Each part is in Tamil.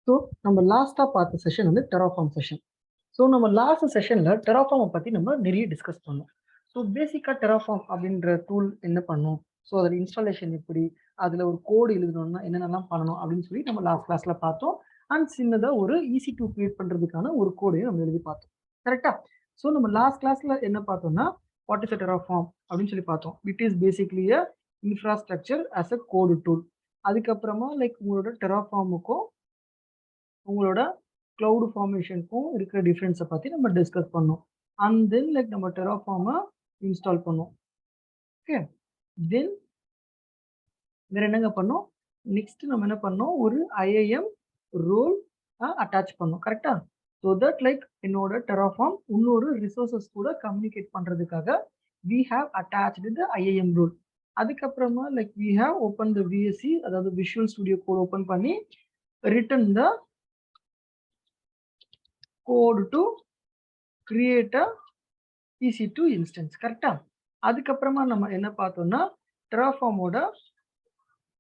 ஸோ நம்ம லாஸ்ட்டாக பார்த்த செஷன் வந்து டெராஃபார்ம் செஷன். ஸோ நம்ம லாஸ்ட் செஷனில் டெராஃபார்மை பற்றி நம்ம நிறைய டிஸ்கஸ் பண்ணோம். ஸோ பேசிக்காக டெராஃபார்ம் அப்படின்ற டூல் என்ன பண்ணும், ஸோ அதில் இன்ஸ்டாலேஷன் எப்படி, அதில் ஒரு கோடு எழுதணும்னா என்னென்னலாம் பண்ணணும் அப்படின்னு சொல்லி நம்ம லாஸ்ட் கிளாஸில் பார்த்தோம். அண்ட் சின்னதாக ஒரு EC2 கிரியேட் பண்ணுறதுக்கான ஒரு கோடையும் நம்ம எழுதி பார்த்தோம். கரெக்டாக? ஸோ நம்ம லாஸ்ட் கிளாஸில் என்ன பார்த்தோம்னா வாட் இஸ் அ டெராஃபார்ம் அப்படின்னு சொல்லி பார்த்தோம். It is basically a infrastructure as a code tool. அதுக்கப்புறமா லைக் உங்களோட டெராஃபார்முக்கும் உங்களோட கிளவுட் ஃபார்மேஷனுக்கும் இருக்கிற டிஃப்ரென்ஸை பற்றி நம்ம டிஸ்கஸ் பண்ணோம். அண்ட் தென் லைக் நம்ம டெராஃபார்மை இன்ஸ்டால் பண்ணோம். ஓகே, தென் வேற என்னங்க பண்ணோம், நெக்ஸ்ட் நம்ம என்ன பண்ணோம், ஒரு IAM ரோல் அட்டாச் பண்ணோம். கரெக்டா? ஸோ தட் லைக் என்னோட டெராஃபார்ம் இன்னொரு ரிசோர்சஸ் கூட கம்யூனிகேட் பண்ணுறதுக்காக we have attached the IAM role. அதுக்கப்புறமா like we have opened the VSC, அதாவது விஷுவல் ஸ்டுடியோ கோட் ஓப்பன் பண்ணி written the code to create a EC2 instance. கரெக்டா? அதுக்கப்புறமா நம்ம என்ன பார்த்தோம்னா டெராஃபார்மோட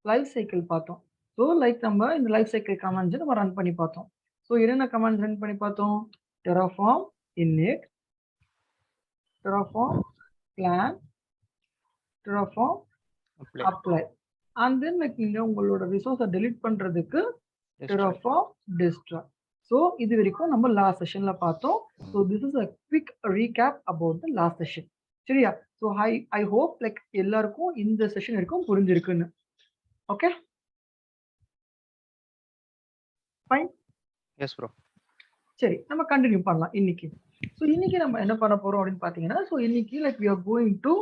லைஃப் சைக்கிள் பார்த்தோம். ஸோ லைக் நம்ம இந்த லைஃப் சைக்கிள் கமாண்ட்ஸ் நம்ம ரன் பண்ணி பார்த்தோம். ஸோ என்னென்ன கமாண்ட்ஸ் ரன் பண்ணி பார்த்தோம், Terraform init, Terraform plan, Terraform apply, and then like நீங்க உங்களோட ரிசோர்ஸை டெலீட் பண்றதுக்கு டெராஃபார்ம் டிஸ்ட்ராய். ஸோ இது வரைக்கும் நம்ம லாஸ்ட் செஷன்ல பார்த்தோம். So this is a quick recap about the last session. சரியா? ஸோ ஐ ஹோப் லைக் எல்லாருக்கும் இந்த செஷன் வரைக்கும் புரிஞ்சிருக்குன்னு. Okay fine. S bro. சரி, நம்ம கண்டினியூ பண்ணலாம் இன்னைக்கு. ஸோ இன்னைக்கு நம்ம என்ன பண்ண போறோம் அப்படின்னு பார்த்தீங்கன்னா, ஸோ இன்னைக்கு like we are going to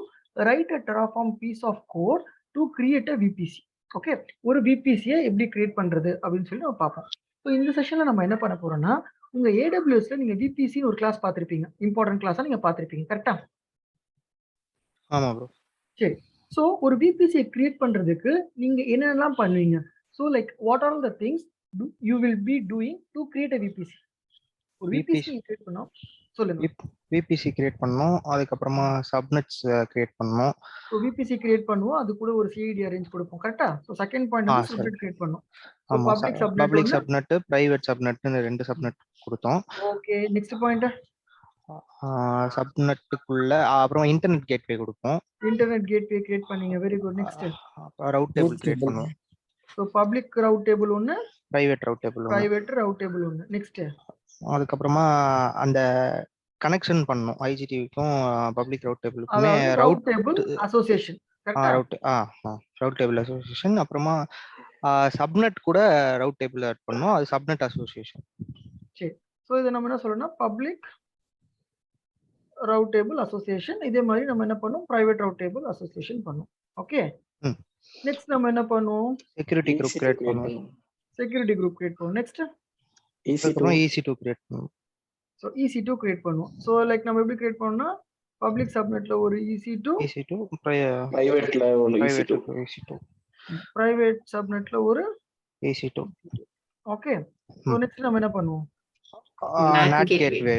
write a Terraform piece of code to create a VPC. Okay, ஒரு VPC-யை எப்படி கிரியேட் பண்றது அப்படின்னு சொல்லி நம்ம பார்ப்போம். ஸோ இந்த செஷன்ல நம்ம என்ன பண்ண போறோம்னா, உங்க AWS-ல நீங்க VPC ஒரு கிளாஸ் பார்த்திருப்பீங்க, இம்பார்ட்டன்ட் கிளாஸா நீங்க பார்த்திருப்பீங்க. கரெக்டா? ஆமா ப்ரோ. சரி, ஸோ ஒரு VPC-யை கிரியேட் பண்றதுக்கு நீங்க என்னென்னலாம் பண்ணுவீங்க? So like what are the things you will be doing to create a VPC? ஒரு VPC கிரியேட் பண்ணோம், சொல்லுங்க. VPC கிரியேட் பண்ணோம், அதுக்கப்புறமா சப்நெட்ஸ் கிரியேட் பண்ணோம். ஸோ VPC கிரியேட் பண்ணுவோம், அது கூட ஒரு CID அரேஞ்ச் கொடுப்போம். கரெக்டா? ஸோ செகண்ட் பாயிண்ட் வந்து சப்நெட் கிரியேட் பண்ணோம். ஸோ ஆமா, பப்ளிக் சப்நெட், பிரைவேட் சப்நெட்னு ரெண்டு சப்நெட் கொடுத்தோம். ஓகே, நெக்ஸ்ட் பாயிண்ட் சப்நெட்டுக்குள்ள அப்புறம் இன்டர்நெட் கேட்வே கொடுப்போம். இன்டர்நெட் கேட்வே கிரியேட் பண்ணீங்க. Very good. Next route table create பண்ணுவோம். ஸோ பப்ளிக் ரவுட் டேபிள் ஒன்று, பிரைவேட் ரவுட் டேபிள் ஒன்று. நெக்ஸ்ட் அதுக்கப்புறமா அந்த கனெக்ஷன் பண்ணோம் IGTV-க்கும் பப்ளிக் ரவுட் டேபிளுக்குமே. Route table association. Route table association. அப்புறமா சப்நெட் கூட ரவுட் டேபிள் ஆட் பண்ணோம், அது சப்நெட் அசோசியேஷன். சரி, ஸோ இதை நம்ம என்ன சொல்லணும்னா பப்ளிக் ரவுட் டேபிள் அசோசியேஷன். இதே மாதிரி நம்ம என்ன பண்ணோம், பிரைவேட் ரவுட் டேபிள் அசோசியேஷன் பண்ணோம். ஓகே, நெக்ஸ்ட் நம்ம என்ன பண்ணுவோம், செக்யூரிட்டி குரூப் கிரியேட் பண்ணுவோம். நெக்ஸ்ட் EC2 கிரியேட் பண்ணுவோம். ஸோ EC2 கிரியேட் பண்ணுவோம். ஸோ லைக் நம்ம எப்படி கிரியேட் பண்ணோம்னா பப்ளிக் சப்நெட்ல ஒரு EC2, பிரைவேட் சப்நெட்ல ஒரு EC2. ஓகே, ஸோ நெக்ஸ்ட் நம்ம என்ன பண்ணுவோம், NAT gateway,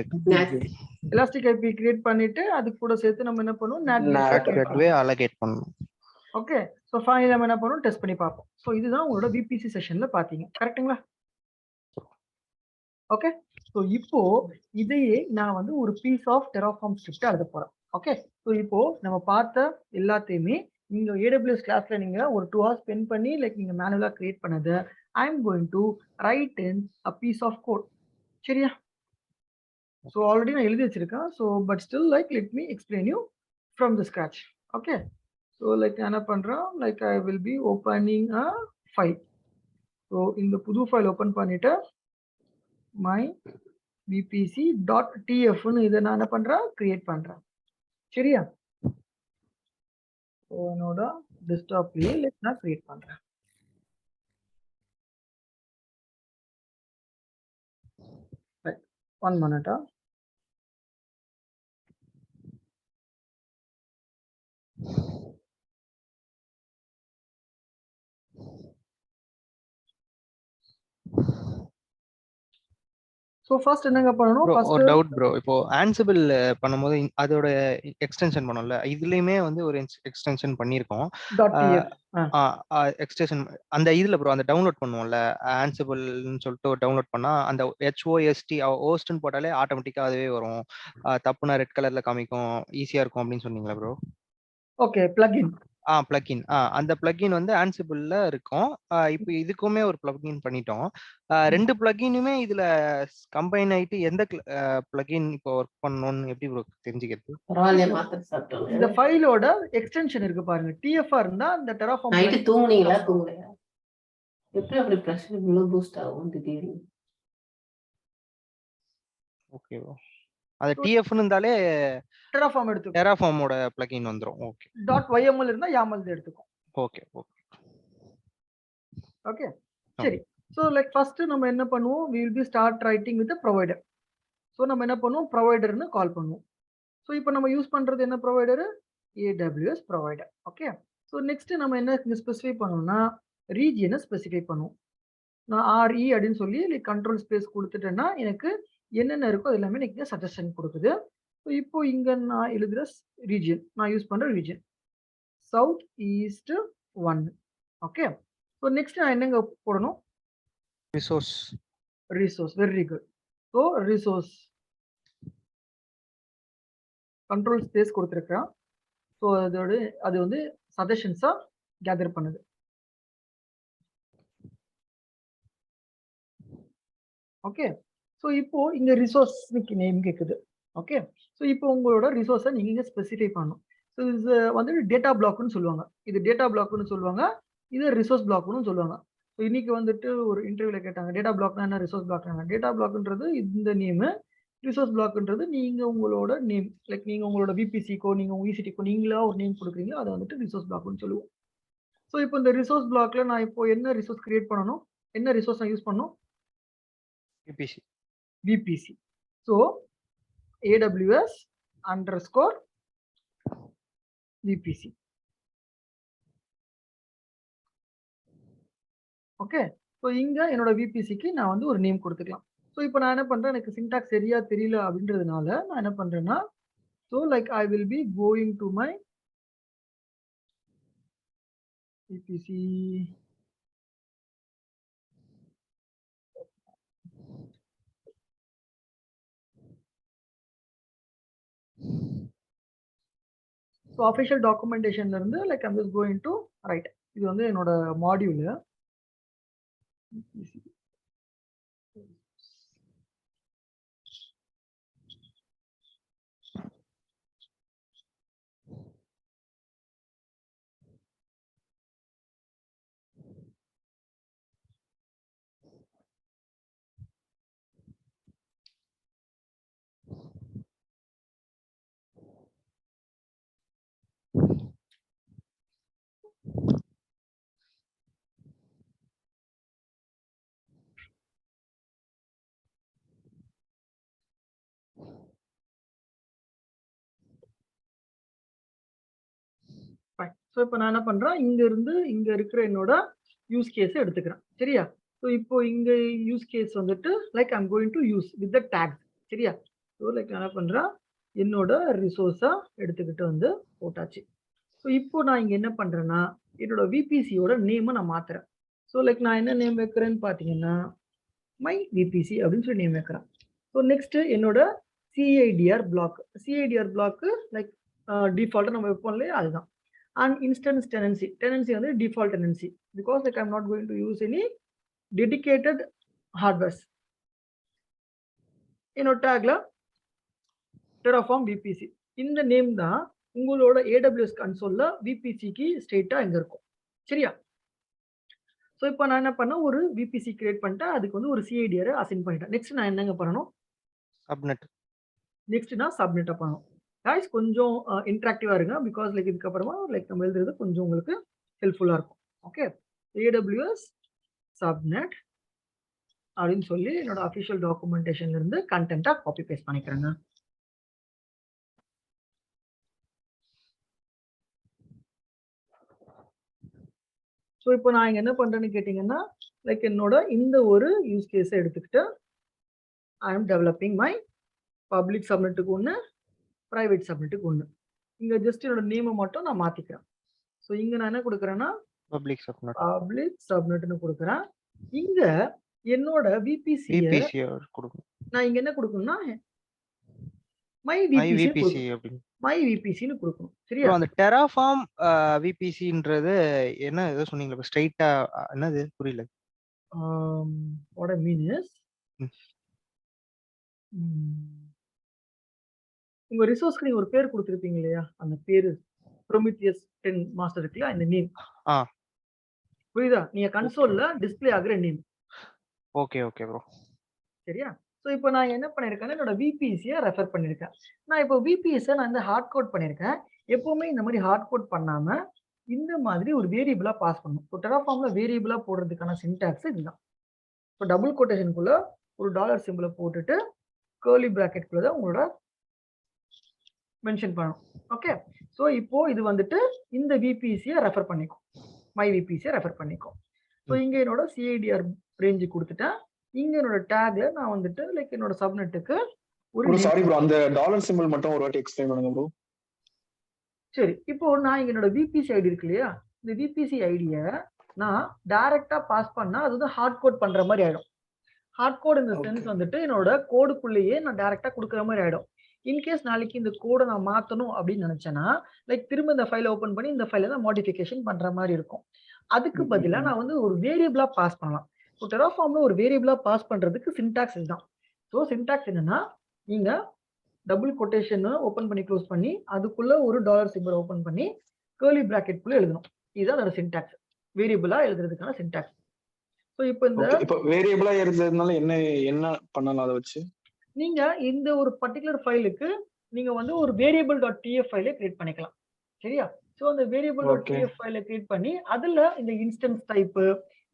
elastic IP create பண்ணிட்டு அது கூட சேர்த்து நம்ம என்ன பண்ணுவோம், NAT கேட்வே அலோகேட் பண்ணுவோம். ஓகே, ஸோ ஃபைனலி நம்ம என்ன பண்ணுவோம், டெஸ்ட் பண்ணி பார்ப்போம். ஸோ இதுதான் உங்களோட VPC செஷன்ல பார்த்தீங்க. கரெக்ட்டுங்களா? ஓகே, ஸோ இப்போ இதையே நான் வந்து ஒரு பீஸ் ஆஃப் டெராஃபார்ம் ஸ்கிரிப்ட் எழுத போறேன். ஓகே, ஸோ இப்போ நம்ம பார்த்த எல்லாத்தையுமே நீங்க AWS கிளாஸ்ல நீங்க ஒரு 2 hours ஸ்பெண்ட் பண்ணி லைக் நீங்க மேனுவலா கிரியேட் பண்ணது I am going to write in a piece of code. சரியா? ஸோ ஆல்ரெடி நான் எழுதி வச்சிருக்கேன். So but still like let me explain you from the scratch. Okay, so like நான் என்ன பண்றேன், like I will be opening a file. So இந்த புது ஃபைல் ஓப்பன் பண்ணிட்டு my vpc.tf இதை நான் என்ன பண்றேன், கிரியேட் பண்றேன். சரியா? ஸோ என்னோட டெஸ்க்டாப்லயே நான் கிரியேட் பண்றேன். ஒன் மினிட்டா. ஸோ ஃபர்ஸ்ட் என்னங்க பண்ணணும்? ப்ரோ ஃபர்ஸ்ட் ஒரு டவுட் ப்ரோ. இப்போ ஆன்சிபிள் பண்ணும்போது அதோட எக்ஸ்டென்ஷன் பண்ணோம்ல, இதுலயுமே வந்து ஒரு எக்ஸ்டென்ஷன் பண்ணியிருக்கோம். .tf எக்ஸ்டென்ஷன் அந்த இதுல ப்ரோ அந்த டவுன்லோட் பண்ணுவோம்ல, ஆன்சிபிள்னு சொல்லிட்டு ஒரு டவுன்லோட் பண்ணா அந்த HOST ஹோஸ்ட்னு போட்டாலே ஆட்டோமேட்டிக்கா அதுவே வரும். தப்புனா ரெட் கலர்ல காமிக்கும், ஈஸியா இருக்கும் அப்படின்னு சொன்னீங்களா ப்ரோ? Okay plugin. பிளக்இன். அந்த பிளக்இன் வந்து ஆன்சிபிள்ல இருக்கும். இப்போ இதுக்குமே ஒரு பிளக்இன் பண்ணிட்டோம். 2 பிளக்இனுமே இதுல கம்பைன் ஆயிட்டு எந்த பிளக்இன் இப்போ ஒர்க் பண்ணணும்னு எப்படி ப்ரோ தெரிஞ்சுக்கிறது? பரவாயில்லையே மாத்திரை சாப்பிட்டோம். இந்த ஃபைலோட எக்ஸ்டென்ஷன் இருக்கு பாருங்க. TF இருந்தா இந்த டெராஃபார்ம் நைட்டு தூங்குனீங்களா தூங்கலையா? எப்படி அப்படி பிரஷர் இவ்வளவு பூஸ்ட் ஆகும் திடீர்னு? Okay bro. அது TFன்னு இருந்தாலே டெராஃபார்ம் எடுத்துக்கும். டெராஃபார்மோட பிளக்இன் வந்துரும். ஓகே. .yml இருந்தா YAML எடுத்துக்கும். ஓகே. ஓகே சரி. ஸோ லைக் ஃபர்ஸ்ட் நம்ம என்ன பண்ணுவோம்? we will be start writing with the provider. So நம்ம என்ன பண்ணுவோம்? ப்ரொவைடர்னு கால் பண்ணுவோம். ஸோ இப்போ நம்ம யூஸ் பண்றது என்ன provider? AWS provider. Okay. So next நம்ம என்ன ஸ்பெசிஃபை பண்ணணும்னா ரீஜியனை ஸ்பெசிஃபை பண்ணுவோம். நான் RE அப்படின்னு சொல்லி கண்ட்ரோல் ஸ்பேஸ் கொடுத்துட்டேன்னா எனக்கு என்னென்ன இருக்கோ அது எல்லாமே எனக்கு சஜஷன் கொடுக்குது. ஸோ இப்போ இங்க நான் எழுதுற ரீஜியன், நான் யூஸ் பண்ற region south east 1. Okay. So next நான் என்னங்க போடணும்? Resource. Very good. So resource control space கொடுத்துருக்கேன். ஸோ அது வந்து சஜஷன்ஸா கேதர் பண்ணுது. ஓகே. ஸோ இப்போ இங்க ரிசோர்ஸ் நேம் கேட்குது. ஓகே. ஸோ இப்போ உங்களோட ரிசோர்ஸை நீங்க இங்க ஸ்பெசிஃபை பண்ணணும். ஸோ இது வந்து டேட்டா பிளாக்னு சொல்லுவாங்க. இது டேட்டா பிளாக்னு சொல்லுவாங்க. இது ரிசோர்ஸ் பிளாக்னு சொல்லுவாங்க. ஸோ இன்னைக்கு வந்துட்டு ஒரு இன்டர்வியூல கேட்டாங்க டேட்டா பிளாக்னா என்ன, ரிசோர்ஸ் பிளாக்னா. டேட்டா பிளாக்ன்றது இந்த நேமு, ரிசோர்ஸ் பிளாக்ன்றது நீங்க உங்களோட நேம். லைக் நீங்க உங்களோட VPCக்கோ நீங்க உங்க EC2க்கோ நீங்களா ஒரு நேம் கொடுக்குறீங்க, அதை வந்துட்டு ரிசோர்ஸ் பிளாக்னு சொல்லுவோம். ஸோ இப்போ இந்த ரிசோர்ஸ் பிளாக்ல நான் இப்போ என்ன ரிசோர்ஸ் கிரியேட் பண்ணணும்? என்ன ரிசோர்ஸ் நான் யூஸ் பண்ணணும்? VPC. So AWS underscore VPC. Okay. So இங்க என்னோட VPCக்கு நான் வந்து ஒரு நேம் கொடுத்துக்கலாம். ஸோ இப்போ நான் என்ன பண்றேன்? எனக்கு சின்டாக்ஸ் சரியா தெரியல அப்படின்றதுனால நான் என்ன பண்றேன்னா, so like I will be going to my VPC. So official டாக்குமெண்டேஷன்ல இருந்து like I'm just going to write. இது வந்து என்னோட மாடியூல். ஸோ இப்போ நான் என்ன பண்றேன்? இங்க இருந்து இங்க இருக்கிற என்னோட யூஸ் கேஸ் எடுத்துக்கிறேன். சரியா? ஸோ இப்போ இங்க யூஸ் கேஸ் வந்துட்டு like I'm going to use with the take. சரியா? ஸோ லைக் நான் என்ன பண்றேன்? என்னோட ரிசோர்ஸா எடுத்துக்கிட்டு வந்து போட்டாச்சு. ஸோ இப்போ நான் இங்க என்ன பண்றேன்னா என்னோட VPCயோட நேமை நான் மாத்துறேன். ஸோ லைக் நான் என்ன நேம் வைக்கிறேன்னு பார்த்தீங்கன்னா மை VPC அப்படின்னு சொல்லி நேம் வைக்கிறேன். ஸோ நெக்ஸ்ட் என்னோட CIDR block. CIDR block like டிஃபால்ட்டாக நம்ம வைப்போம் இல்லையா, அதுதான். And instance tenancy வந்து default tenancy because like I'm not going to use any dedicated hardware. என்னோட டேக்ல Terraform VPC இந்த நேம் தான் உங்களோட AWS கன்சோல்ல VPCக்கு ஸ்ட்ரெயிட்டா இங்க இருக்கும். சரியா? ஸோ இப்போ நான் என்ன பண்ண ஒரு VPC கிரியேட் பண்ணிட்டேன். அதுக்கு வந்து ஒரு CIDR அசைன் பண்ணிட்டேன். நெக்ஸ்ட் நான் என்னங்க பண்ணணும்? சப்நெட். நெக்ஸ்ட் நான் சப்நெட்டை பண்ணணும். guys கொஞ்சம் இன்டராக்டிவா இருங்க பிகாஸ் லைக் இதுக்கப்புறமா லைக் நம்ம எழுதுறது கொஞ்சம் உங்களுக்கு ஹெல்ப்ஃபுல்லா இருக்கும். ஓகே. AWS சப்நெட் அப்படின்னு சொல்லி என்னோட அஃபிஷியல் டாக்குமெண்டேஷன்ல இருந்து கண்டென்ட்டா காப்பி பேஸ்ட் பண்ணிக்கிறேங்க. ஸோ இப்போ நான் இங்க என்ன பண்றேன்னு கேட்டீங்கன்னா லைக் என்னோட இந்த ஒரு யூஸ் கேஸை எடுத்துக்கிட்டு I am developing my public சப்நெட்டுக்கு ஒன்று, ப்ரைவேட் சப்நெட்டுக்கு ஒன்று. இங்கே ஜஸ்ட் என்னோட நேமை மட்டும் நான் மாற்றிக்கிறேன். ஸோ இங்கே நான் என்ன கொடுக்குறேன்னா பப்ளிக் சப்நெட் பப்ளிக் சப்நெட்னு கொடுக்குறேன். இங்கே என்னோட விபிசியை விபிசி கொடுக்கும். நான் இங்கே என்ன கொடுக்கணும்னா மை ஐவிபிசி விபிசி அப்படின்னு. மை விபிசின்னு கொடுக்கணும். சரியா? அப்புறம் அந்த டெராஃபார்ம் விபிசின்றது என்ன ஏதோ சொன்னீங்களா ஸ்ட்ரைட்டா? என்னது புரியல. what I mean is உங்க ரிசோர்ஸ்க்கு நீங்க ஒரு பேர் கொடுத்துருப்பீங்க இல்லையா? அந்த பேரு ப்ரோமித்தியஸ் 10 மாஸ்டர் இருக்குல்ல, இந்த நேம். புரியுதா? நீங்க கன்சோல்ல டிஸ்ப்ளே ஆகுற நேம். Okay okay bro. சரியா? ஸோ இப்போ நான் என்ன பண்ணியிருக்கேன்னா என்னோட விபிஎஸ்சியை ரெஃபர் பண்ணியிருக்கேன். நான் இப்போ விபிஎஸ்ஸை நான் இந்த ஹார்ட் கோட் பண்ணியிருக்கேன். எப்பவுமே இந்த மாதிரி ஹார்ட் கோட் பண்ணாம இந்த மாதிரி ஒரு வேரியபிளா பாஸ் பண்ணணும். இப்போ டெராஃபார்ம்ல வேரியபிளா போடுறதுக்கான சின்டாக்ஸ் இதுதான். இப்போ டபுள் கோட்டேஷனுக்குள்ள ஒரு டாலர் சிம்பிளை போட்டுட்டு கர்லி பிராக்கெட்குள்ள தான் உங்களோட மென்ஷன் பண்ணணும். ஓகே. ஸோ இப்போ இது வந்துட்டு இந்த விபிசியை ரெஃபர் பண்ணிக்கும், மை விபிசியை ரெஃபர் பண்ணிக்கும். ஸோ இங்கே என்னோட சிஐடிஆர் ரேஞ்சு கொடுத்துட்டேன். இங்க என்னோட டேக்ல நான் வந்துட்டு லைக் என்னோட சப்நெட்டுக்கு ஒரு சாரி ப்ரோ, அந்த டாலர் சிம்பிள் மட்டும் ஒரு வாட்டி எக்ஸ்பிளைன் பண்ணுங்க ப்ரோ. சரி, இப்போ நான் இங்க என்னோட விபிசி ஐடி இருக்கு இல்லையா, இந்த விபிசி ஐடியை நான் டைரக்டா பாஸ் பண்ணா அது வந்து ஹார்ட் கோட் பண்ற மாதிரி ஆயிடும். ஹார்ட் கோட் இந்த சென்ஸ் வந்துட்டு என்னோட கோடுக்குள்ளேயே நான் டைரக்டா கொடுக்குற மாதிரி ஆயிடும். இன்கேஸ் நாளைக்கு இந்த கோடை நான் மாத்தணும் அப்படின்னு நினைச்சேன்னா லைக் திரும்ப இந்த ஃபைலை ஓப்பன் பண்ணி இந்த ஃபைலை நான் மாடிஃபிகேஷன் பண்ற மாதிரி இருக்கும். அதுக்கு பதிலா நான் வந்து ஒரு வேரியபிளா பாஸ் பண்ணலாம். ஸோ டெராஃபார்ம்ல ஒரு வேரியபிளா பாஸ் பண்றதுக்கு சின்டாக்ஸ் இதுதான். ஸோ சின்டாக்ஸ் என்னன்னா நீங்க டபுள் கொட்டேஷன் ஓப்பன் பண்ணி க்ளோஸ் பண்ணி அதுக்குள்ள ஒரு டாலர் சிம்பிள் ஓப்பன் பண்ணி கர்லி பிராக்கெட்குள்ள எழுதணும். இதுதான் அதோட சின்டாக்ஸ், வேரியபிளா எழுதுறதுக்கான சின்டாக்ஸ். ஸோ இப்போ இந்த வேரியபிளா எழுதுறதுனால என்ன என்ன பண்ணலாம் அதை வச்சு? நீங்க இந்த ஒரு பர்டிகுலர் ஃபைலுக்கு நீங்க வந்து ஒரு வேரியபிள் டாட் டிஎஃப் ஃபைலை கிரியேட் பண்ணிக்கலாம். சரியா? ஸோ அந்த வேரியபிள் டாட் டிஎஃப் ஃபைலை கிரியேட் பண்ணி அதுல இந்த இன்ஸ்டன்ஸ் டைப்பு,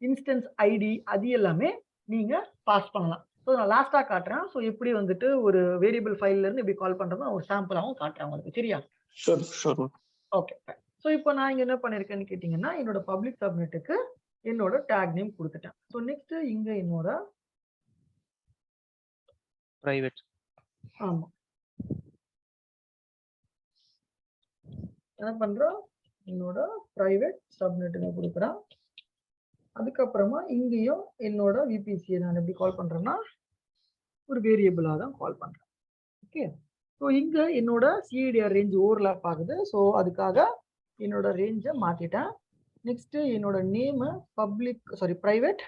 இன்ஸ்டன்ஸ் ஐடி அது எல்லாமே நீங்க பாஸ் பண்ணலாம். ஸோ நான் லாஸ்டா காட்டுறேன். ஸோ எப்படி வந்துட்டு ஒரு வேரியபிள் ஃபைல்ல இருந்து எப்படி கால் பண்றதுன்னு ஒரு சாம்பிளாகவும் காட்டுறேன் உங்களுக்கு. சரியா? ஓகே. ஸோ இப்போ நான் இங்க என்ன பண்ணிருக்கேன்னு கேட்டீங்கன்னா என்னோட பப்ளிக் சப்நெட்டுக்கு என்னோட டேக் நேம் கொடுத்துட்டேன். ஸோ நெக்ஸ்ட் இங்க என்னோட பிரைவேட். ஆமா, என்ன பண்றோம், என்னோட பிரைவேட் சப்நெட்டுன்னு கொடுக்குறேன். அதுக்கப்புறமா இங்கேயும் என்னோட விபிசியை நான் எப்படி கால் பண்றேன்னா ஒரு வேரியபிளா தான் கால் பண்றேன். ஓகே. ஸோ இங்க என்னோட சிஐடிஆர் ரேஞ்ச் ஓவர்லாப் ஆகுது. ஸோ அதுக்காக என்னோட ரேஞ்சை மாத்திட்டேன். நெக்ஸ்ட் என்னோட நேம் பிரைவேட்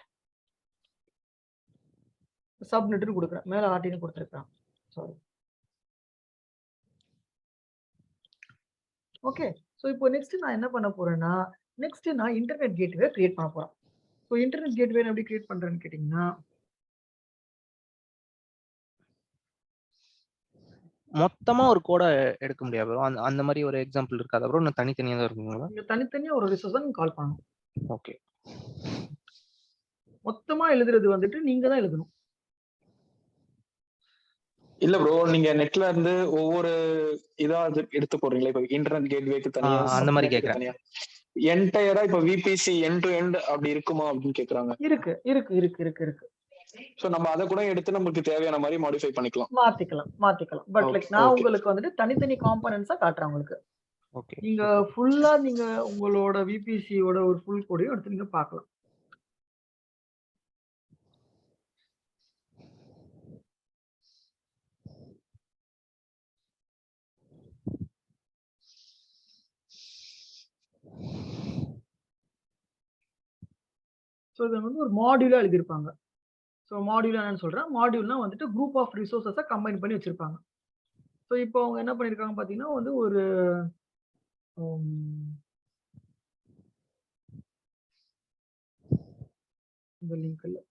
சப்நெட்னு கொடுக்குறேன். மேல ஆர்டின்னு கொடுத்துருக்கேன். சாரி. ஓகே. ஸோ இப்போ நெக்ஸ்ட் நான் என்ன பண்ண போறேன்னா நெக்ஸ்ட் நான் இன்டர்நெட் கேட்வே கிரியேட் பண்ண போறேன். ஸோ இன்டர்நெட் கேட்வே எப்படி கிரியேட் பண்றேன்னு கேட்டீங்கன்னா மொத்தமா ஒரு கோடை எடுக்க முடியாது ப்ரோ. அந்த மாதிரி ஒரு எக்ஸாம்பிள் இருக்காது ப்ரோ. இன்னும் தனித்தனியா தான் இருக்குங்களா? நீங்க தனித்தனியா ஒரு ரிசோர்ஸ் நீங்க கால் பண்ணணும். ஓகே. மொத்தமா எழுதுறது வந்துட்டு நீங்க தான் எழுதணும். இல்ல ப்ரோ, நீங்க நெட்ல இருந்து ஒவ்வொரு இதா எடுத்து போடுறீங்களா? இப்ப இன்டர்நெட் கேட்வேக்கு தனியா அந்த மாதிரி கேக்குறேன். என்டையரா இப்ப விபிசி எண்ட் டு எண்ட் அப்படி இருக்குமா அப்படின்னு கேக்குறாங்க. இருக்கு இருக்கு இருக்கு இருக்கு இருக்கு. சோ நம்ம அதை கூட எடுத்து நமக்கு தேவையான மாதிரி மாடிஃபை பண்ணிக்கலாம், மாத்திக்கலாம். பட் லைக் நான் உங்களுக்கு வந்துட்டு தனித்தனி காம்போனன்ட்ஸா காட்டுறேன் உங்களுக்கு. ஓகே. நீங்க ஃபுல்லா நீங்க உங்களோட விபிசியோட ஒரு ஃபுல் கோடையும் எடுத்து நீங்க பார்க்கலாம். ஸோ இதை வந்து ஒரு மாடியூலா எழுதியிருப்பாங்க. ஸோ மாடியூல் என்னன்னு சொல்றேன். மாடியூல்னா வந்துட்டு குரூப் ஆஃப் ரிசோர்ஸஸை கம்பைன் பண்ணி வச்சிருப்பாங்க. ஸோ இப்போ அவங்க என்ன பண்ணியிருக்காங்க பார்த்தீங்கன்னா வந்து ஒரு இந்த லிங்க் இல்லை,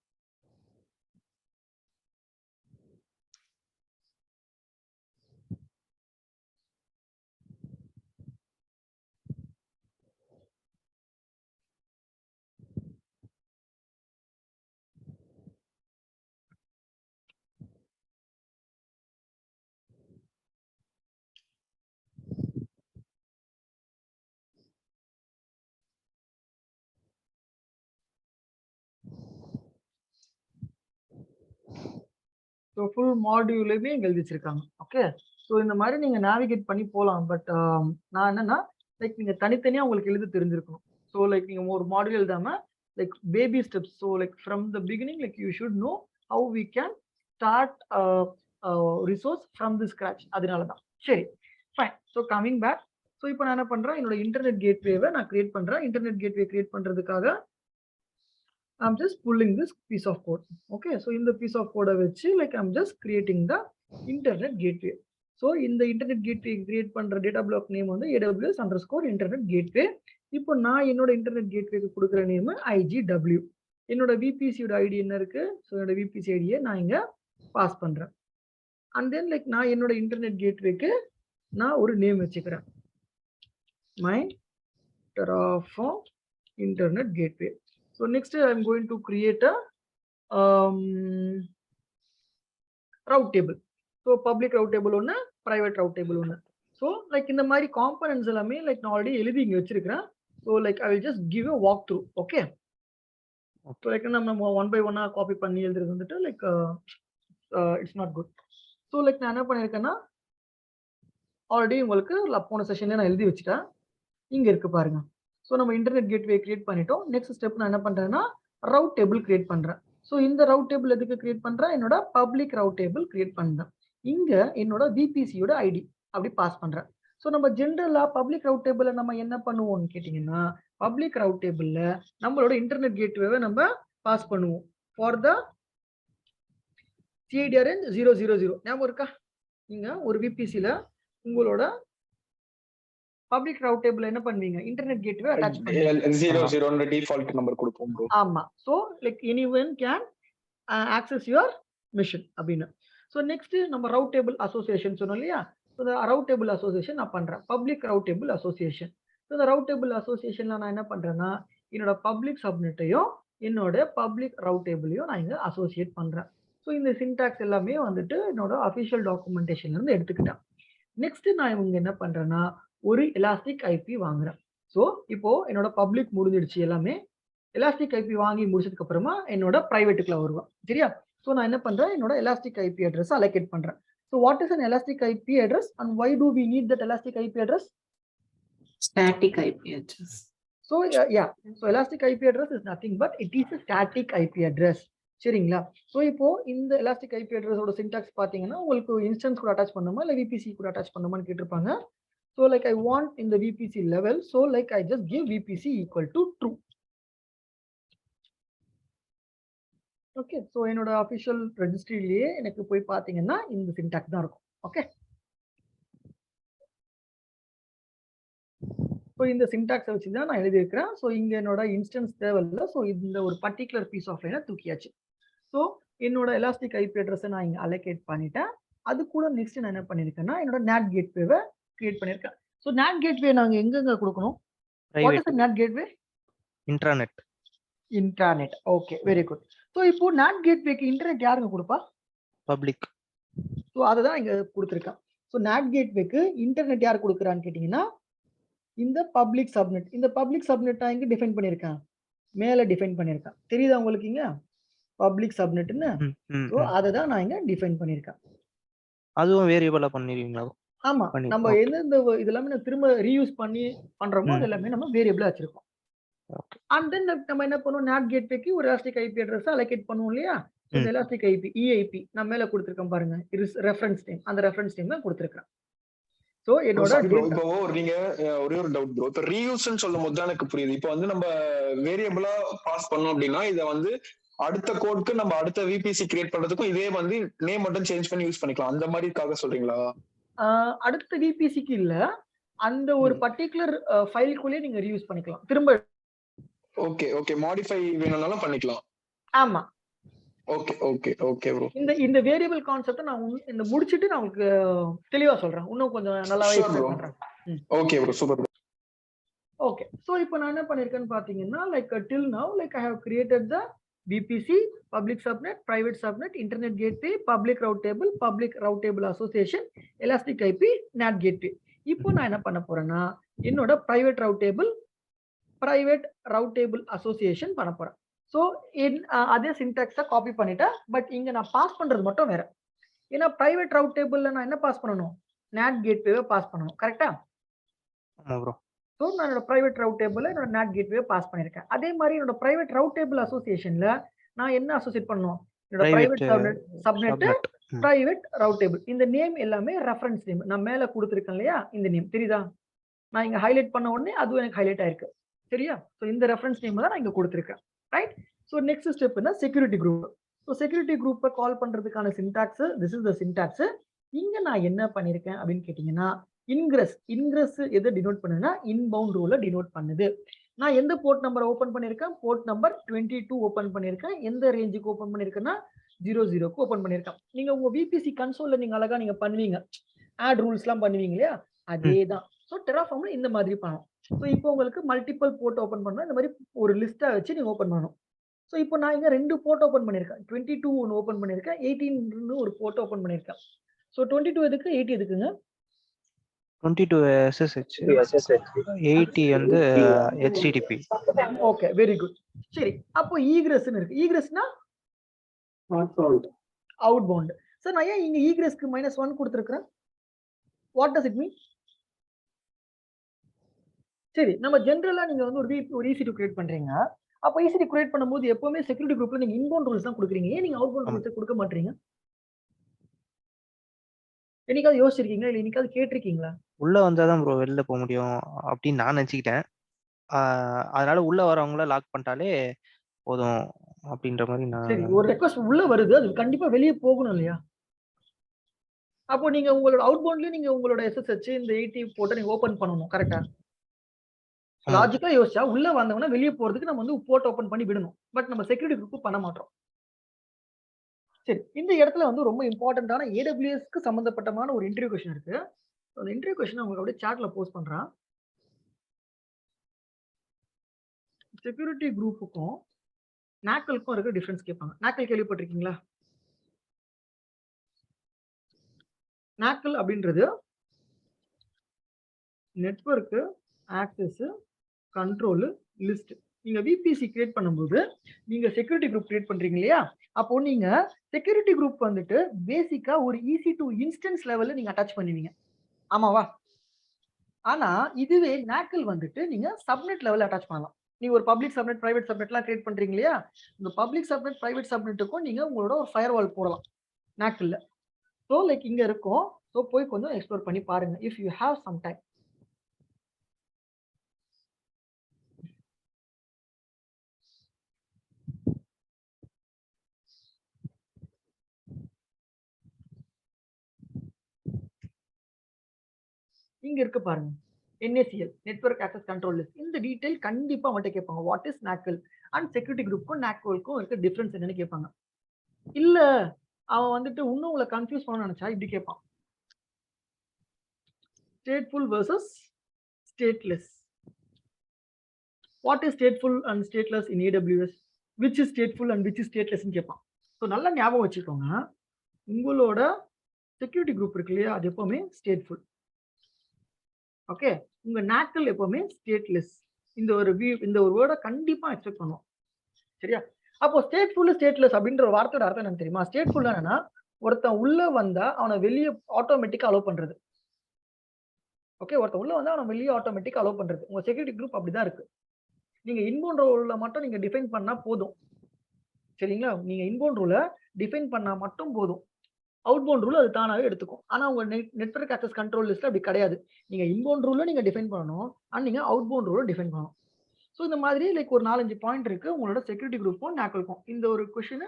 ஸோ ஃபுல் மாடியூலையுமே இங்கே எழுதி வச்சிருக்காங்க. ஓகே, ஸோ இந்த மாதிரி நீங்கள் நேவிகேட் பண்ணி போகலாம். பட் நான் என்னன்னா லைக் நீங்கள் தனித்தனியாக உங்களுக்கு எழுத தெரிஞ்சிருக்கணும். ஸோ லைக் நீங்கள் ஒரு மாடியூல் எழுதாம like baby steps. So like from the beginning like you should know how we can start resource from the scratch. அதனால தான். சரி, fine. So coming back. So இப்போ நான் என்ன பண்ணுறேன், என்னோட இன்டர்நெட் கேட்வேவை நான் கிரியேட் பண்ணுறேன். இன்டர்நெட் கேட்வே கிரியேட் பண்ணுறதுக்காக I'm just pulling this piece of code. Okay, so in the piece of code வச்சு like I'm just creating the internet gateway. So in the internet gateway create பண்ற data block name வந்து AWS_internet gateway. இப்போ நான் என்னோட internet gateway கொடுக்குற நேம் IGW. என்னோட VPC யோட ஐடி என்ன இருக்கு, ஸோ என்னோட VPC ஐடியை நான் இங்க பாஸ் பண்றேன். அண்ட் தென் லைக் நான் என்னோட இன்டர்நெட் கேட்வேக்கு நான் ஒரு நேம் வச்சுக்கிறேன், my Terraform internet gateway. So next I'm going to create a route table. So public route table ஒன்று, private route table ஒன்று. So like இந்த மாதிரி components எல்லாமே like நான் already எழுதி இங்க வச்சிருக்கிறேன். So like I will just give a walk through. Okay. So like நம்ம one by one காப்பி பண்ணி எழுதுறது வந்துட்டு like it's not good. So like நான் என்ன பண்ணிருக்கேன்னா ஆல்ரெடி உங்களுக்கு போன செஷன்ல நான் எழுதி வச்சுட்டேன். இங்க இருக்கு பாருங்க. ஸோ நம்ம இன்டர்நெட் கேட்வே கிரியேட் பண்ணிட்டோம். நெக்ஸ்ட் ஸ்டெப் நான் என்ன பண்றேன்னா ரவுட் டேபிள் கிரியேட் பண்றேன். ஸோ இந்த ரவுட் டேபிள் எதுக்கு கிரியேட் பண்றேன், என்னோட பப்ளிக் ரவுட் டேபிள் கிரியேட் பண்றேன். இங்க என்னோட விபிசியோட ஐடி அப்படி பாஸ் பண்றேன். ஸோ நம்ம ஜென்ரலா பப்ளிக் ரவுட் டேபிள்ல நம்ம என்ன பண்ணுவோம்னு கேட்டீங்கன்னா, பப்ளிக் ரவுட் டேபிள்ல நம்மளோட இன்டர்நெட் கேட்வேவை நம்ம பாஸ் பண்ணுவோம் ஃபார் த CIDRN 000. ஞாபகம் இருக்கா? நீங்க ஒரு விபிசில உங்களோட பப்ளிக் ரவுட் டேபிள் என்ன பண்ணுவீங்க, இன்டர்நெட் கேட்வே அட்டாச் பண்ணுவீங்க. 00 டிஃபால்ட் நம்பர் கொடுப்போம் bro. ஆமா. So like anyone can access your machine அப்படின்னு. சோ நெக்ஸ்ட் நம்ம ரவுட் டேபிள் அசோசியேஷன் சொன்னோம் இல்லையா? ஸோ இந்த ரவுட் டேபிள் அசோசியேஷன் நான் பண்றேன், public route table association. So இந்த ரவுட் டேபிள் அசோசியேஷன்ல நான் என்ன பண்றேன்னா என்னோட பப்ளிக் சப்நெட்டையும் என்னோட பப்ளிக் ரவுட் டேபிளையும் நான் இங்க அசோசியேட் பண்றேன். ஸோ இந்த சின்டாக்ஸ் எல்லாமே வந்துட்டு என்னோட அஃபிஷியல் டாக்குமெண்டேஷன்ல இருந்து எடுத்துக்கிட்டேன். நெக்ஸ்ட் நான் இவங்க என்ன பண்றேன்னா ஒரு எலாஸ்டிக் ஐபி வாங்குறேன். ஸோ இப்போ என்னோட பப்ளிக் முடிஞ்சிடுச்சு எல்லாமே. எலாஸ்டிக் ஐபி வாங்கி முடிச்சதுக்கு அப்புறமா என்னோட பிரைவேட்டுக்குள்ள வருவேன். சரியா? ஸோ நான் என்ன பண்றேன், என்னோட எலாஸ்டிக் ஐபி அட்ரஸ் அலோகேட் பண்றேன். So what is an elastic IP address and why do we need that elastic IP address? Static IP address. So yeah, so elastic IP address is nothing but it is a static IP address. சரிங்களா? ஸோ இப்போ இந்த எலாஸ்டிக் ஐபி அட்ரஸோட சின்டாக்ஸ் பார்த்தீங்கன்னா உங்களுக்கு இன்ஸ்டன்ஸ் கூட அட்டாச் பண்ணுமா இல்லை விபிசி கூட அட்டாச் பண்ணுமான்னு கேட்டிருப்பாங்க. So like I want in the VPC level, so like I just give VPC equal to true. Okay, so என்னோட அஃபிஷியல் ரெஜிஸ்ட்ரியிலேயே எனக்கு போய் பார்த்தீங்கன்னா இந்த சின்டாக்ஸ் தான் இருக்கும். ஓகே, ஸோ இந்த சின்டாக்ஸை வச்சு தான் நான் எழுதியிருக்கிறேன். ஸோ இங்கே என்னோட இன்ஸ்டன்ஸ் தேவையில்லை. ஸோ இந்த ஒரு பர்டிகுலர் பீஸ் ஆஃப் லைனை தூக்கியாச்சு. ஸோ என்னோட எலாஸ்டிக் ஐபி அட்ரஸை நான் இங்கே அலோகேட் பண்ணிட்டேன். அது கூட நெக்ஸ்ட் நான் என்ன பண்ணியிருக்கேன்னா என்னோட NAT கேட்வேவை கிரியேட் பண்ணியிருக்கேன். ஸோ NAT கேட்வே நாங்க எங்கெங்க கொடுக்கணும்? What is NAT gateway? Intranet. Internet. Okay, very good. So இப்போ NAT கேட்வேக்கு இன்டர்நெட் யாருங்க கொடுப்பா? பப்ளிக். ஸோ அதை தான் இங்க கொடுத்துருக்கேன். ஸோ NAT கேட்வேக்கு இன்டர்நெட் யார் கொடுக்குறான்னு கேட்டீங்கன்னா இந்த பப்ளிக் சப்நெட். இந்த பப்ளிக் சப்நெட் நான் இங்க டிஃபைன் பண்ணியிருக்கேன், மேல டிஃபைன் பண்ணியிருக்கேன். தெரியுதா உங்களுக்கு இங்க பப்ளிக் சப்நெட்னு? ஸோ அதை தான் நான் இங்க டிஃபைன் பண்ணியிருக்கேன். அதுவும் வேரியபிளா பண்ணிருக்கீங்களா? ஆமா, நம்ம எந்தெந்த இதெல்லாமே திரும்ப ரீயூஸ் பண்ணி பண்றோமோ அது எல்லாமே நம்ம வேரியபிளா வச்சிருக்கோம். அண்ட் தென் நம்ம என்ன பண்ணுவோம், NAT கேட்வேக்கு ஒரு எலாஸ்டிக் ஐபி அட்ரஸ் அலோகேட் பண்ணுவோம் இல்லையா? இந்த எலாஸ்டிக் ஐபி EIP நான் மேல கொடுத்திருக்கேன் பாருங்க, ரெஃபரன்ஸ் நேம். அந்த ரெஃபரன்ஸ் நேம் தான் கொடுத்திருக்கேன். சோ என்னோட இப்போ நீங்க ஒரே ஒரு டவுட் ப்ரோ. இப்போ ரீயூஸ்னு சொல்லும்போது தான் எனக்கு புரியுது. இப்போ வந்து நம்ம வேரியபிளா பாஸ் பண்ணோம் அப்படின்னா இதை வந்து அடுத்த கோட்க்கு நம்ம அடுத்த விபிசி கிரியேட் பண்றதுக்கும் இதே வந்து நேம் மட்டும் சேஞ்ச் பண்ணி யூஸ் பண்ணிக்கலாம், அந்த மாதிரிக்காக சொல்றீங்களா? அடுத்த விபிசிக்கு இல்ல, அந்த ஒரு பர்టిక్యులர் ஃபைல்குள்ளே நீங்க ரீயூஸ் பண்ணிக்கலாம் திரும்ப. ஓகே ஓகே, மாடிஃபை வேணும்னாலும் பண்ணிக்கலாம். ஆமா, ஓகே ஓகே ஓகே ப்ரோ. இந்த வேரியபிள் கான்செப்ட் நான் இந்த முடிச்சிட்டு நான் உங்களுக்கு தெளிவா சொல்றேன், இன்னும் கொஞ்சம் நல்லாவே எக்ஸ்பிளைன் பண்றேன். Okay bro, super. Okay, so இப்போ நான் என்ன பண்ணிருக்கேன்னு பாத்தீங்கன்னா like till now like I have created the VPC, public subnet, private subnet, internet gateway, public route table association, elastic IP, NAT gateway. இப்போ நான் என்ன பண்ண போறேன்னா என்னோட private route table association பண்ண போறேன். ஸோ அதே சின்டாக்ஸை காப்பி பண்ணிட்டேன், பட் இங்க நான் பாஸ் பண்றது மட்டும் வேற. ஏன்னா பிரைவேட் ரவுட் டேபிள்ல நான் என்ன பாஸ் பண்ணணும்? NAT கேட்வேவை பாஸ் பண்ணணும். கரெக்ட்டா? ஆமா ப்ரோ. ஸோ நான் என்னோட பிரைவேட் ரவுட் டேபிள்ல என்னோட NAT கேட்வே பாஸ் பண்ணியிருக்கேன். அதே மாதிரி என்னோட பிரைவேட் ரவுட் டேபிள் அசோசியேஷன்ல நான் என்ன அசோசியேட் பண்ணணும்? என்னோட private private subnet subnet. Private route table. இந்த நேம் எல்லாமே ரெஃபரன்ஸ் நேம். நான் மேல கொடுத்திருக்கேன் இல்லையா? இந்த நேம் தெரியுதா? நான் இங்க ஹைலைட் பண்ண உடனே அதுவும் எனக்கு ஹைலைட் ஆயிருக்கு. சரியா? ஸோ இந்த ரெஃபரன்ஸ் நேம் தான் நான் இங்க கொடுத்திருக்கேன். ரைட்? ஸோ நெக்ஸ்ட் ஸ்டெப் என்ன? Security group. ஸோ செக்யூரிட்டி குரூப்பை கால் பண்றதுக்கான syntax, this is the syntax. இங்க நான் என்ன பண்ணியிருக்கேன் அப்படின்னு கேட்டீங்கன்னா, இன்கிரஸ் எதை டினோட் பண்ணுதுன்னா இன்பவுண்ட் ரூலை டினோட் பண்ணுது. நான் எந்த போர்ட் நம்பரை ஓபன் பண்ணியிருக்கேன்? போர்ட் நம்பர் 22 ஓபன் பண்ணியிருக்கேன். எந்த ரேஞ்சுக்கு ஓபன் பண்ணியிருக்கேன்னா 00க்கு ஓபன் பண்ணியிருக்கேன். நீங்க உங்க விபிசி கன்சோல்ல நீங்க அழகா நீங்க பண்ணுவீங்க. ஆட் ரூல்ஸ்லாம் பண்ணுவீங்க இல்லையா? அதே தான். ஸோ டெராஃபார்ம்ல இந்த மாதிரி பண்ணணும். ஸோ இப்போ உங்களுக்கு மல்டிபிள் போர்ட் ஓபன் பண்ணணும். இந்த மாதிரி ஒரு லிஸ்ட்டா வச்சு நீங்க ஓபன் பண்ணணும். ஸோ இப்போ நான் இங்க 2 போர்ட் ஓபன் பண்ணியிருக்கேன். 22 ஒன்று ஓபன் பண்ணியிருக்கேன். 18 ஒரு போர்ட் ஓபன் பண்ணியிருக்கேன். ஸோ 22 எதுக்கு? 80 எதுக்குங்க? 22 SSH, 80 வந்து HTTP. Okay, very good. சரி, அப்போ ஈக்ரெஸ்னு இருக்கு. ஈக்ரெஸ்னா அவுட்பவுண்ட். சார் நான் ஏன் இங்க ஈக்ரெஸ்க்கு -1 கொடுத்துருக்கேன்? What does it mean? சரி, நம்ம ஜெனரலா நீங்க வந்து ஒரு EC2 கிரியேட் பண்றீங்க. அப்போ EC2 கிரியேட் பண்ணும்போது எப்பவுமே செக்யூரிட்டி குரூப்ல நீங்க இன்பவுண்ட் ரூல்ஸ் தான் கொடுக்குறீங்க. ஏன் நீங்க அவுட்பவுண்ட் ரூல்ஸ் கொடுக்க மாட்டீங்க? என்னைக்காவது யோசிச்சிருக்கீங்களா? இல்ல என்னைக்காவது கேட்டிருக்கீங்களா? உள்ள வந்தாதான் ப்ரோ வெளில போக முடியும் அப்படின்னு நான் நினைச்சுக்கிட்டேன். அதனால உள்ள வரவங்கள லாக் பண்ணிட்டாலே போதும் அப்படின்ற மாதிரி சரி, நான் ஒரு ரெக்வஸ்ட் உள்ள வருது, அது கண்டிப்பா வெளியே போகணும் இல்லையா? அப்போ நீங்க உங்களோட அவுட்பவுண்ட்லயே நீங்க உங்களோட SSH இந்த 80 போர்ட்டை நீங்க ஓபன் பண்ணணும். கரெக்ட்டா? லாஜிக்கா யோசிச்சா உள்ள வந்தவனா வெளியே போறதுக்கு நம்ம வந்து போர்ட் ஓபன் பண்ணி விடணும். பட் நம்ம செக்யூரிட்டி குரூப் பண்ண மாட்டோம். சரி, இந்த இடத்துல வந்து ரொம்ப இம்பார்ட்டன்ட்டான AWSக்கு சம்பந்தப்பட்டமான ஒரு இன்டர்வியூ क्वेश्चन இருக்கு. அந்த இன்டர்வியூ क्वेश्चन உங்களுக்கு அப்படியே சாட்ல போஸ்ட் பண்றேன். செக்யூரிட்டி குரூப்புக்கும் NACLக்கும் இருக்க டிஃபரன்ஸ் கேட்பாங்க. NACL கேள்விப்பட்டிருக்கீங்களா? NACL அப்படின்றது நெட்வொர்க் ஆக்சஸ் கண்ட்ரோல் லிஸ்ட். நீங்க VPC கிரியேட் பண்ணும்போது நீங்க செக்யூரிட்டி குரூப் கிரியேட் பண்றீங்க இல்லையா? அப்போ நீங்க செக்யூரிட்டி குரூப் வந்துட்டு பேசிக்கா ஒரு EC2 இன்ஸ்டன்ஸ் லெவல்ல நீங்க அட்டாச் பண்ணுவீங்க. ஆமாவா? ஆனா இதுவே NACL வந்துட்டு நீங்க சப்நெட் லெவல்ல அட்டாச் பண்ணலாம். நீங்க ஒரு பப்ளிக் சப்நெட், பிரைவேட் சப்நெட்லாம் கிரியேட் பண்றீங்க இல்லையா? இந்த பப்ளிக் சப்நெட், பிரைவேட் சப்நெட்டுக்கும் நீங்க உங்களோட ஒரு ஃபயர்வால் போடலாம் NACLல. ஸோ லைக் இங்க இருக்கும். ஸோ போய் கொஞ்சம் எக்ஸ்ப்ளோர் பண்ணி பாருங்க if you have some time. இங்க இருக்கு பாருங்க. NACL network access control list. இந்த டீடைல் கண்டிப்பா அவங்கள்ட்ட கேட்பாங்க. What is NACL and security குரூப்க்கும் NACLக்கும் இருக்க டிஃபரன்ஸ் என்னன்னு கேட்பாங்க. இல்ல அவன் வந்துட்டு இன்னும் உங்களை கன்ஃபியூஸ் பண்ண நினைச்சா இப்படி கேட்பான். Stateful versus stateless. What is stateful and stateless in AWS? Which is stateful and which is ஸ்டேட்லெஸ்ன்னு கேட்பான். ஸோ நல்லா ஞாபகம் வச்சுக்கோங்க. உங்களோட செக்யூரிட்டி குரூப் இருக்கு இல்லையா? அது எப்பவுமே ஸ்டேட்ஃபுல். ஓகே, உங்க NACL எப்பவுமே ஸ்டேட்லெஸ். இந்த ஒரு வேர்டை கண்டிப்பா எக்ஸ்பெக்ட் பண்ணுவோம். சரியா? அப்போ ஸ்டேட்ஃபுல் ஸ்டேட்லெஸ் அப்படின்ற ஒரு வார்த்தையோட அர்த்தம் என்னன்னு தெரியுமா? ஸ்டேட்ஃபுல் என்னன்னா ஒருத்தன் உள்ள வந்தா அவனை வெளியே ஆட்டோமேட்டிக்கா அலோவ் பண்றது. ஓகே, ஒருத்தன் உள்ள வந்தா அவனை வெளியே ஆட்டோமேட்டிக்கா அலோவ் பண்றது. உங்க செக்யூரிட்டி குரூப் அப்படிதான் இருக்கு. நீங்க இன்பவுண்ட் ரூல்ல மட்டும் நீங்க டிஃபைன் பண்ணா போதும். சரிங்களா? நீங்க இன்பவுண்ட் ரூலை டிஃபைன் பண்ணா மட்டும் போதும். அவுட்பவுண்ட் ரூல் அது தானாவே எடுத்துக்கும். ஆனா உங்க நெட்வொர்க் ஆக்சஸ் கண்ட்ரோல் லிஸ்ட்ல அப்படி கிடையாது. நீங்க இன்பவுண்ட் ரூல்ல நீங்க டிஃபைன் பண்ணணும். அண்ட் நீங்க அவுட்பவுண்ட் ரூல டிஃபைன் பண்ணணும். ஸோ இந்த மாதிரி லைக் ஒரு 4-5 பாயிண்ட் இருக்கு உங்களோட செக்யூரிட்டி குரூப்பும் NACLக்கும். இந்த ஒரு கொஸ்டின்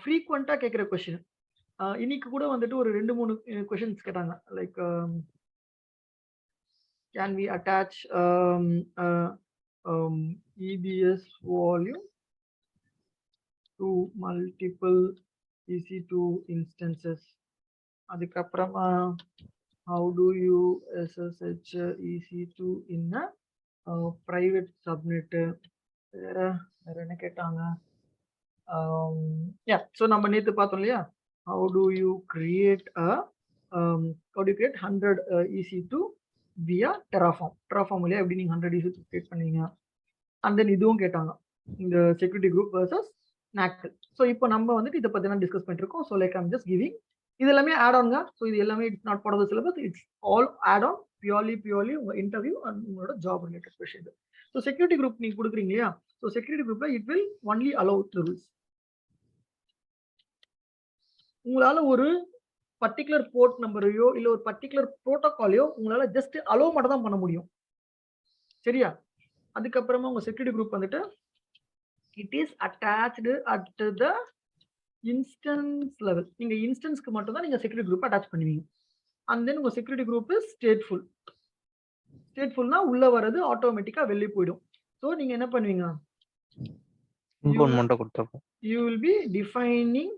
ஃப்ரீக்வெண்டா கேட்கிற கொஸ்டின். இன்னைக்கு கூட வந்துட்டு ஒரு 2-3 கொஸ்டின்ஸ் கேட்டாங்க. Like can we attach EBS volume to multiple EC2 instances. அதுக்கப்புறமா how do you SSH EC2 in a private subnet? வேற என்ன கேட்டாங்க? ஸோ நம்ம நேற்று பார்த்தோம் இல்லையா? how do you create 100 EC2 via Terraform இல்லையா? எப்படி நீங்க 100 EC2 கிரியேட் பண்ணுவீங்க? அண்ட் தென் இதுவும் கேட்டாங்க, இந்த security group versus NACL. So இப்போ நம்ம வந்துட்டு இதை பத்தி தான் டிஸ்கஸ் பண்ணிட்டு இருக்கோம். So like I'm just giving இது எல்லாமே ஆட் ஆன்ங்க. ஸோ இது எல்லாமே it's not part of the syllabus. It's all add on purely உங்க இன்டர்வியூ அண்ட் உங்களோட job related question. So security group நீங்க கொடுக்குறீங்க இல்லையா? ஸோ செக்யூரிட்டி குரூப்ல it will only allow triples. உங்களால ஒரு பர்டிகுலர் போர்ட் நம்பரையோ இல்ல ஒரு பர்டிகுலர் புரோட்டோகாலையோ உங்களால ஜஸ்ட் அலோவ் மட்டும் தான் பண்ண முடியும். சரியா? அதுக்கப்புறமா உங்க செக்யூரிட்டி குரூப் வந்துட்டு it is attached at the instance level. நீங்க இன்ஸ்டன்ஸ்க்கு மட்டும் தான் நீங்க செக்யூரிட்டி குரூப் அட்டாச் பண்ணுவீங்க. அண்ட் தென் உங்க செக்யூரிட்டி குரூப் இஸ் ஸ்டேட்ஃபுல். ஸ்டேட்ஃபுல்னா உள்ள வர்றது ஆட்டோமேட்டிக்கா வெளியே போயிடும். ஸோ நீங்க என்ன பண்ணுவீங்க? இன்பவுண்ட் மட்டும் கொடுத்துருக்கோம். You will be defining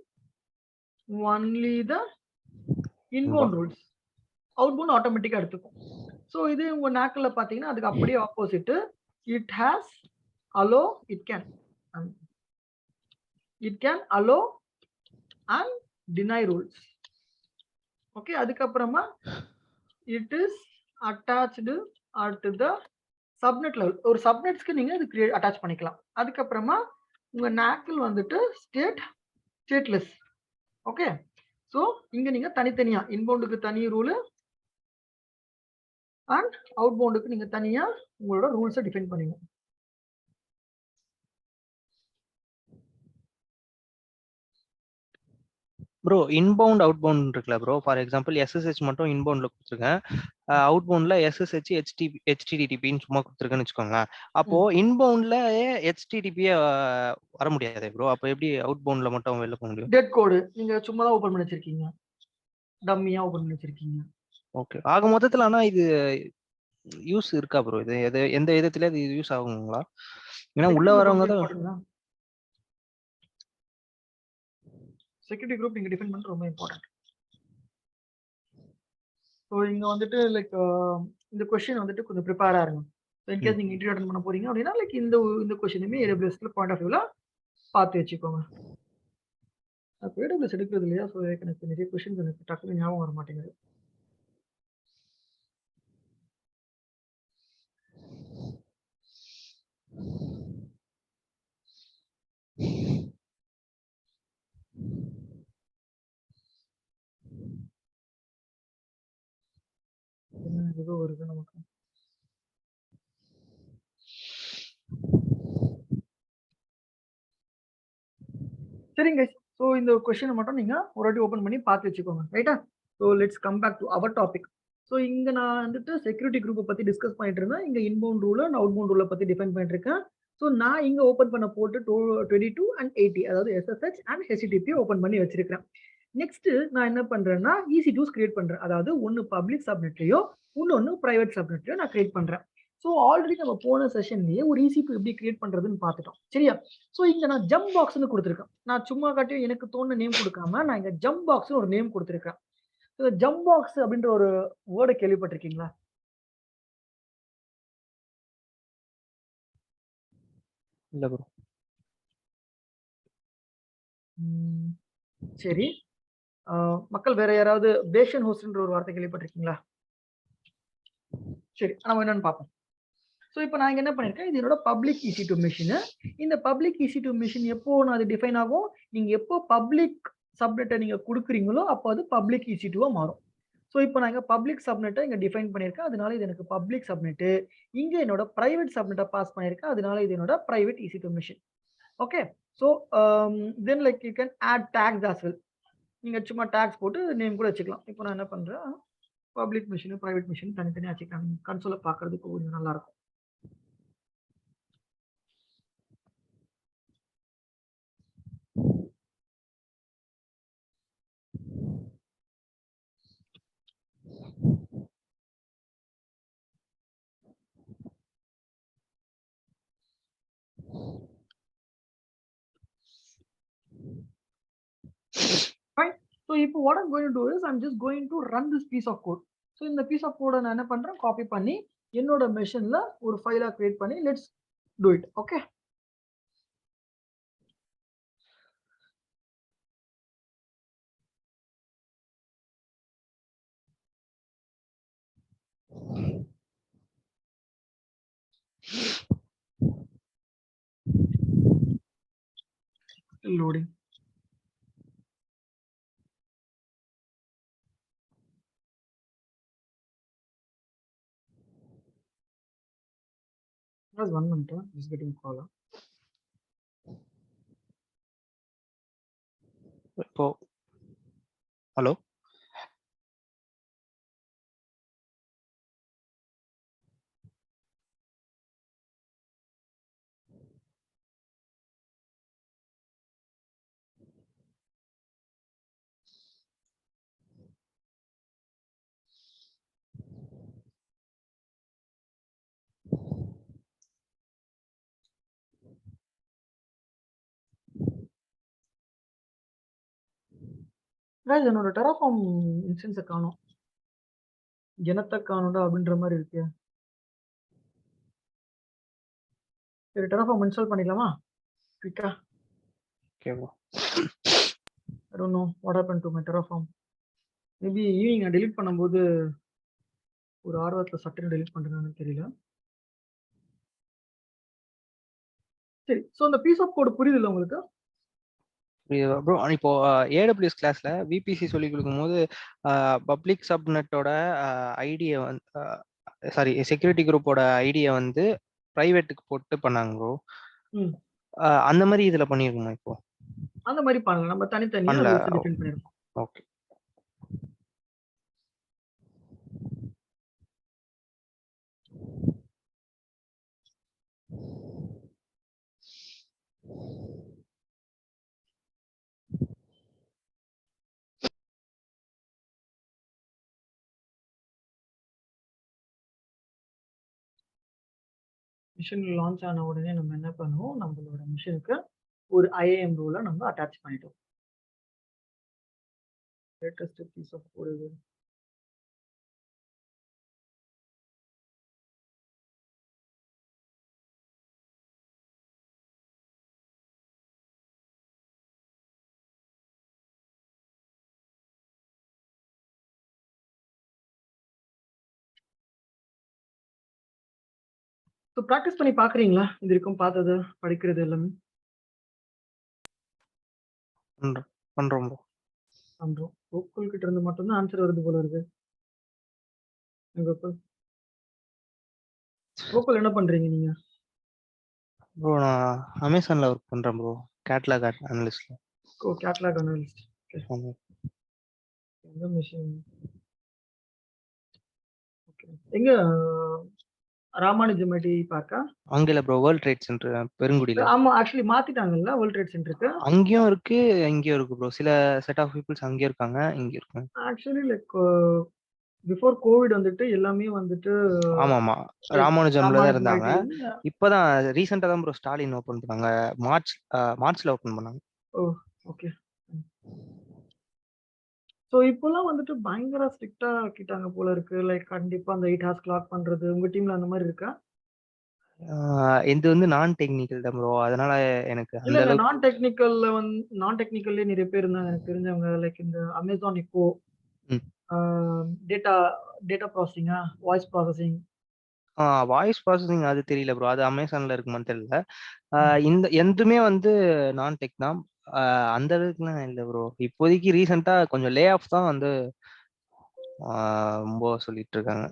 only the inbound rules. outbound ஆட்டோமேட்டிக்கா எடுத்துக்கும். ஸோ இது உங்க நாக்கில் பார்த்தீங்கன்னா அதுக்கு அப்படியே opposite. It has allow, it can allow and deny rules. Okay, அதுக்கப்புறமா it is attached at the subnet level. ஒரு சப்நெட்ஸ்க்கு நீங்க இது கிரியேட் அட்டாச் பண்ணிக்கலாம். அதுக்கப்புறமா உங்க நாக்கில் வந்துட்டு ஸ்டேட்லெஸ். ஓகே, ஸோ இங்க நீங்க தனித்தனியா இன்பவுண்டுக்கு தனி ரூல் அண்ட் அவுட்பவுண்டுக்கு நீங்க தனியா உங்களோட ரூல்ஸை டிஃபைன் பண்ணுவீங்க. ப்ரோ இன்பவுண்ட் அவுட்பவுண்ட் இருக்குல்ல ப்ரோ, ஃபார் எக்ஸாம்பிள் எஸ்எஸ்ஹெச் மட்டும் இன்பவுண்ட்ல கொடுத்துருக்கேன், அவுட்பவுண்ட்ல எஸ்எஸ்ஹெச் ஹெச்டிடிபின்னு சும்மா கொடுத்துருக்கேன்னு வச்சுக்கோங்களேன். அப்போ இன்பவுண்ட்ல ஹெச்டிடிபியே வர முடியாது ப்ரோ. அப்போ எப்படி அவுட்பவுண்ட்ல மட்டும் வெளில போக முடியும்? டெட் கோடு நீங்க சும்மா தான் ஓபன் பண்ணி வச்சிருக்கீங்க, டம்மியா ஓபன் பண்ணி வச்சிருக்கீங்க. ஓகே, ஆக மொத்தத்துல ஆனா இது யூஸ் இருக்கா ப்ரோ? இது எந்த விதத்துல இது யூஸ் ஆகுங்களா? ஏன்னா உள்ள வரவங்க தான் செக்யூரிட்டி குரூப் நீங்க டிஃபைன் பண்றது ரொம்ப இம்பார்ட்டன்ட். ஸோ இங்க வந்துட்டு லைக் இந்த கொஸ்டின் வந்துட்டு கொஞ்சம் ப்ரிப்பேரா இருங்க. இன்கேஸ் நீங்க இன்டர்வியூ அட்டன் பண்ண போறீங்க அப்படின்னா லைக் இந்த கொஸ்டினுமே ஏடபிள்யூஎஸ்ல பாயிண்ட் ஆஃப் வியூல பார்த்து வச்சுக்கோங்க. அப்போ ஏடபிள்யூஎஸ் எடுக்கிறது இல்லையா? ஸோ எனக்கு நிறைய கொஸ்டின்ஸ் எனக்கு டக்குனு ஞாபகம் வர மாட்டேங்குது. ஏதோ இருக்கு நமக்கு. சரிங்க, ஸோ இந்த கொஸ்டினை மட்டும் நீங்க ஒரு வாட்டி ஓப்பன் பண்ணி பார்த்து வச்சுக்கோங்க. ரைட்டா? So let's come back to our topic. So இங்க நான் வந்துட்டு செக்யூரிட்டி குரூப்பை பத்தி டிஸ்கஸ் பண்ணிட்டு இருந்தேன். இங்க இன்பவுண்ட் ரூல் அண்ட் அவுட்பவுண்ட் ரூலை பத்தி டிஃபைன் பண்ணிட்டு இருக்கேன். ஸோ நான் இங்க ஓப்பன் பண்ண போட்டு 22 and 80, அதாவது எஸ்எஸ்ஹெச் அண்ட் ஹெச்டிடிபி ஓப்பன் பண்ணி வச்சிருக்கேன். நெக்ஸ்ட் நான் என்ன பண்றேன்னா EC2s கிரியேட் பண்றேன். அதாவது ஒன்னு பப்ளிக் சப்நெட்லயோ இன்னொன்னு பிரைவேட் சப்நெட்லயோ நான் கிரியேட் பண்றேன். ஸோ ஆல்ரெடி நம்ம போன செஷன்லயே ஒரு EC2 எப்படி கிரியேட் பண்றதுன்னு பார்த்துட்டோம். சரியா? ஸோ இங்க நான் ஜம்ப் பாக்ஸ்னு கொடுத்துருக்கேன். நான் சும்மா காட்டியும் எனக்கு தோணுன நேம் கொடுக்காம நான் இங்க ஜம்ப் பாக்ஸ்னு ஒரு நேம் கொடுத்துருக்கேன். ஜம்ப் பாக்ஸ் அப்படின்ற ஒரு வேர்டை கேள்விப்பட்டிருக்கீங்களா? இல்ல ப்ரோ. சரி, மக்கள் வேற யாராவது பேஷன் ஹோஸ்ட்ன்ற ஒரு வார்த்தை கேள்விப்பட்டிருக்கீங்களா? சரி, நம்ம என்னன்னு பார்ப்போம். ஸோ இப்போ நான் என்ன பண்ணியிருக்கேன், இது என்னோட பப்ளிக் EC2 மிஷின். இந்த பப்ளிக் EC2 மிஷின் எப்போ நான் அது டிஃபைன் ஆகும்? நீங்க எப்போ பப்ளிக் சப்நெட்டை நீங்க கொடுக்குறீங்களோ அப்போ அது பப்ளிக் EC2வா மாறும். ஸோ இப்போ நான் இங்க பப்ளிக் சப்நெட்டை இங்க டிஃபைன் பண்ணியிருக்கேன். அதனால இது எனக்கு பப்ளிக் சப்நெட். இங்க என்னோட பிரைவேட் சப்நெட்டை பாஸ் பண்ணியிருக்கேன். அதனால இது என்னோட private EC2 machine. Okay, so then like you can add tags as well. நீங்க சும்மா டேக்ஸ் போட்டு நேம் கூட வச்சுக்கலாம். இப்போ நான் என்ன பண்றேன், பப்ளிக் மிஷின் பிரைவேட் மிஷின் தனித்தனியாக வச்சுக்கலாம். கன்சோலை பார்க்கறதுக்கு கொஞ்சம் நல்லா இருக்கும். Fine. So இப்போ what I'm going to do is I'm just going to run this piece of code. So இந்த piece of code நான் என்ன பண்றேன், காப்பி பண்ணி என்னோட மெஷின்ல ஒரு ஃபைலா கிரியேட் பண்ணி let's do it. Okay. Loading. Just 1 minute. Just getting call. இப்போ ஹலோ Guys, என்னோட Terraform instance காணோம். என்னத்த காணோம்டா அப்படின்ற மாதிரி இருக்கு. சரி Terraform இன்ஸ்டால் பண்ணிடலாமா? குயிக்கா. Okay bro. I don't know what happened to my Terraform. Maybe evening நான் delete பண்ணும்போது ஒரு ஆர்வத்துல சட்டுன்னு delete பண்றேன்னு தெரியல. சரி, ஸோ அந்த பீஸ் ஆஃப் கோட் புரியுதுல்ல உங்களுக்கு? ப்ரோ இப்போ ஏடபிள்யூஎஸ் கிளாஸ்ல விபிசி சொல்லி கொடுக்கும்போது பப்ளிக் சப்நெட்டோட ஐடியை வந்து சாரி செக்யூரிட்டி குரூப்போட ஐடியை வந்து பிரைவேட்டுக்கு போட்டு பண்ணாங்க ப்ரோ. ம். அந்த மாதிரி இதுல பண்ணிருக்கோமா இப்போ? அந்த மாதிரி பண்ணல, நம்ம தனித்தனியா பண்ணல. அதை வச்சு டிஃபைன் பண்ணிருக்கோம். ஓகே. மிஷின் லான்ச் ஆன உடனே நம்ம என்ன பண்ணுவோம், நம்மளோட மிஷினுக்கு ஒரு ஐஏஎம் ரூலை நம்ம அட்டாச் பண்ணிட்டோம். லேட்டஸ்ட் பீஸ் ஆஃப் கோட் இது. ஸோ ப்ராக்டிஸ் பண்ணி பார்க்குறீங்களா? இது வரைக்கும் பார்த்தது படிக்கிறது எல்லாமே பண்றோம் ப்ரோ. பண்றோம். கோகுல் கிட்ட இருந்து மட்டும்தான் ஆன்சர் வருது போல இருக்கு. கோகுல் கோகுல் என்ன பண்றீங்க நீங்க? ப்ரோ நான் அமேசான்ல ஒர்க் பண்றேன் ப்ரோ, கேட்லாக் அனலிஸ்ட்ல. ஓ, கேட்லாக் அனலிஸ்ட். எந்த மிஷின்? ஓகே. எங்க ராமானுஜம் ஐடி பார்க்கா? அங்கல ப்ரோ, வேர்ல்ட் ட்ரேட் சென்டர் பெருங்குடியில. ஆமா, ஆக்சுவலி மாத்திட்டாங்கல்ல வேர்ல்ட் ட்ரேட் சென்டருக்கு. அங்கேயும் இருக்கு இங்கேயும் இருக்கு ப்ரோ. சில செட் ஆஃப் பீப்புள்ஸ் அங்கேயும் இருக்காங்க இங்க இருக்காங்க. ஆக்சுவலி லைக் பிஃபோர் கோவிட் வந்துட்டு எல்லாமே வந்துட்டு ஆமா ஆமா ராமானுஜம்ல தான் இருந்தாங்க. ஐடி. இப்பதான் ரீசெண்டா தான் ப்ரோ ஸ்டாலின் ஓபன் பண்ணாங்க. மார்ச்ல ஓபன் பண்ணாங்க. ஓ, ஓகே. ஸோ இப்போலாம் வந்துட்டு பயங்கர ஸ்ட்ரிக்டா ஆக்கிட்டாங்க போல இருக்கு. லைக் கண்டிப்பா அந்த 8 ஹார்ஸ் கிளாக் பண்றது. உங்க டீம்ல அந்த மாதிரி இருக்கா? இது வந்து நான் டெக்னிக்கல் தான் ப்ரோ, அதனால எனக்கு இல்ல அந்த இல்ல, அளவுக்கு நான் டெக்னிக்கல்லே நிறைய பேர் இருந்தாங்க எனக்கு தெரிஞ்சவங்க. லைக் இந்த அமேசான் இப்போ டேட்டா டேட்டா ப்ராசஸிங்கா, வாய்ஸ் ப்ராசஸிங். வாய்ஸ் ப்ராசஸிங் அது தெரியல ப்ரோ, அது அமேசான்ல இருக்குமான்னு தெரியல. இந்த எதுவுமே வந்து நான் டெக் தான். அந்த அளவுக்குலாம் இல்லை ப்ரோ. இப்போதைக்கு ரீசெண்டா கொஞ்சம் லே ஆஃப் தான் வந்து ரொம்ப சொல்லிட்டு இருக்காங்க.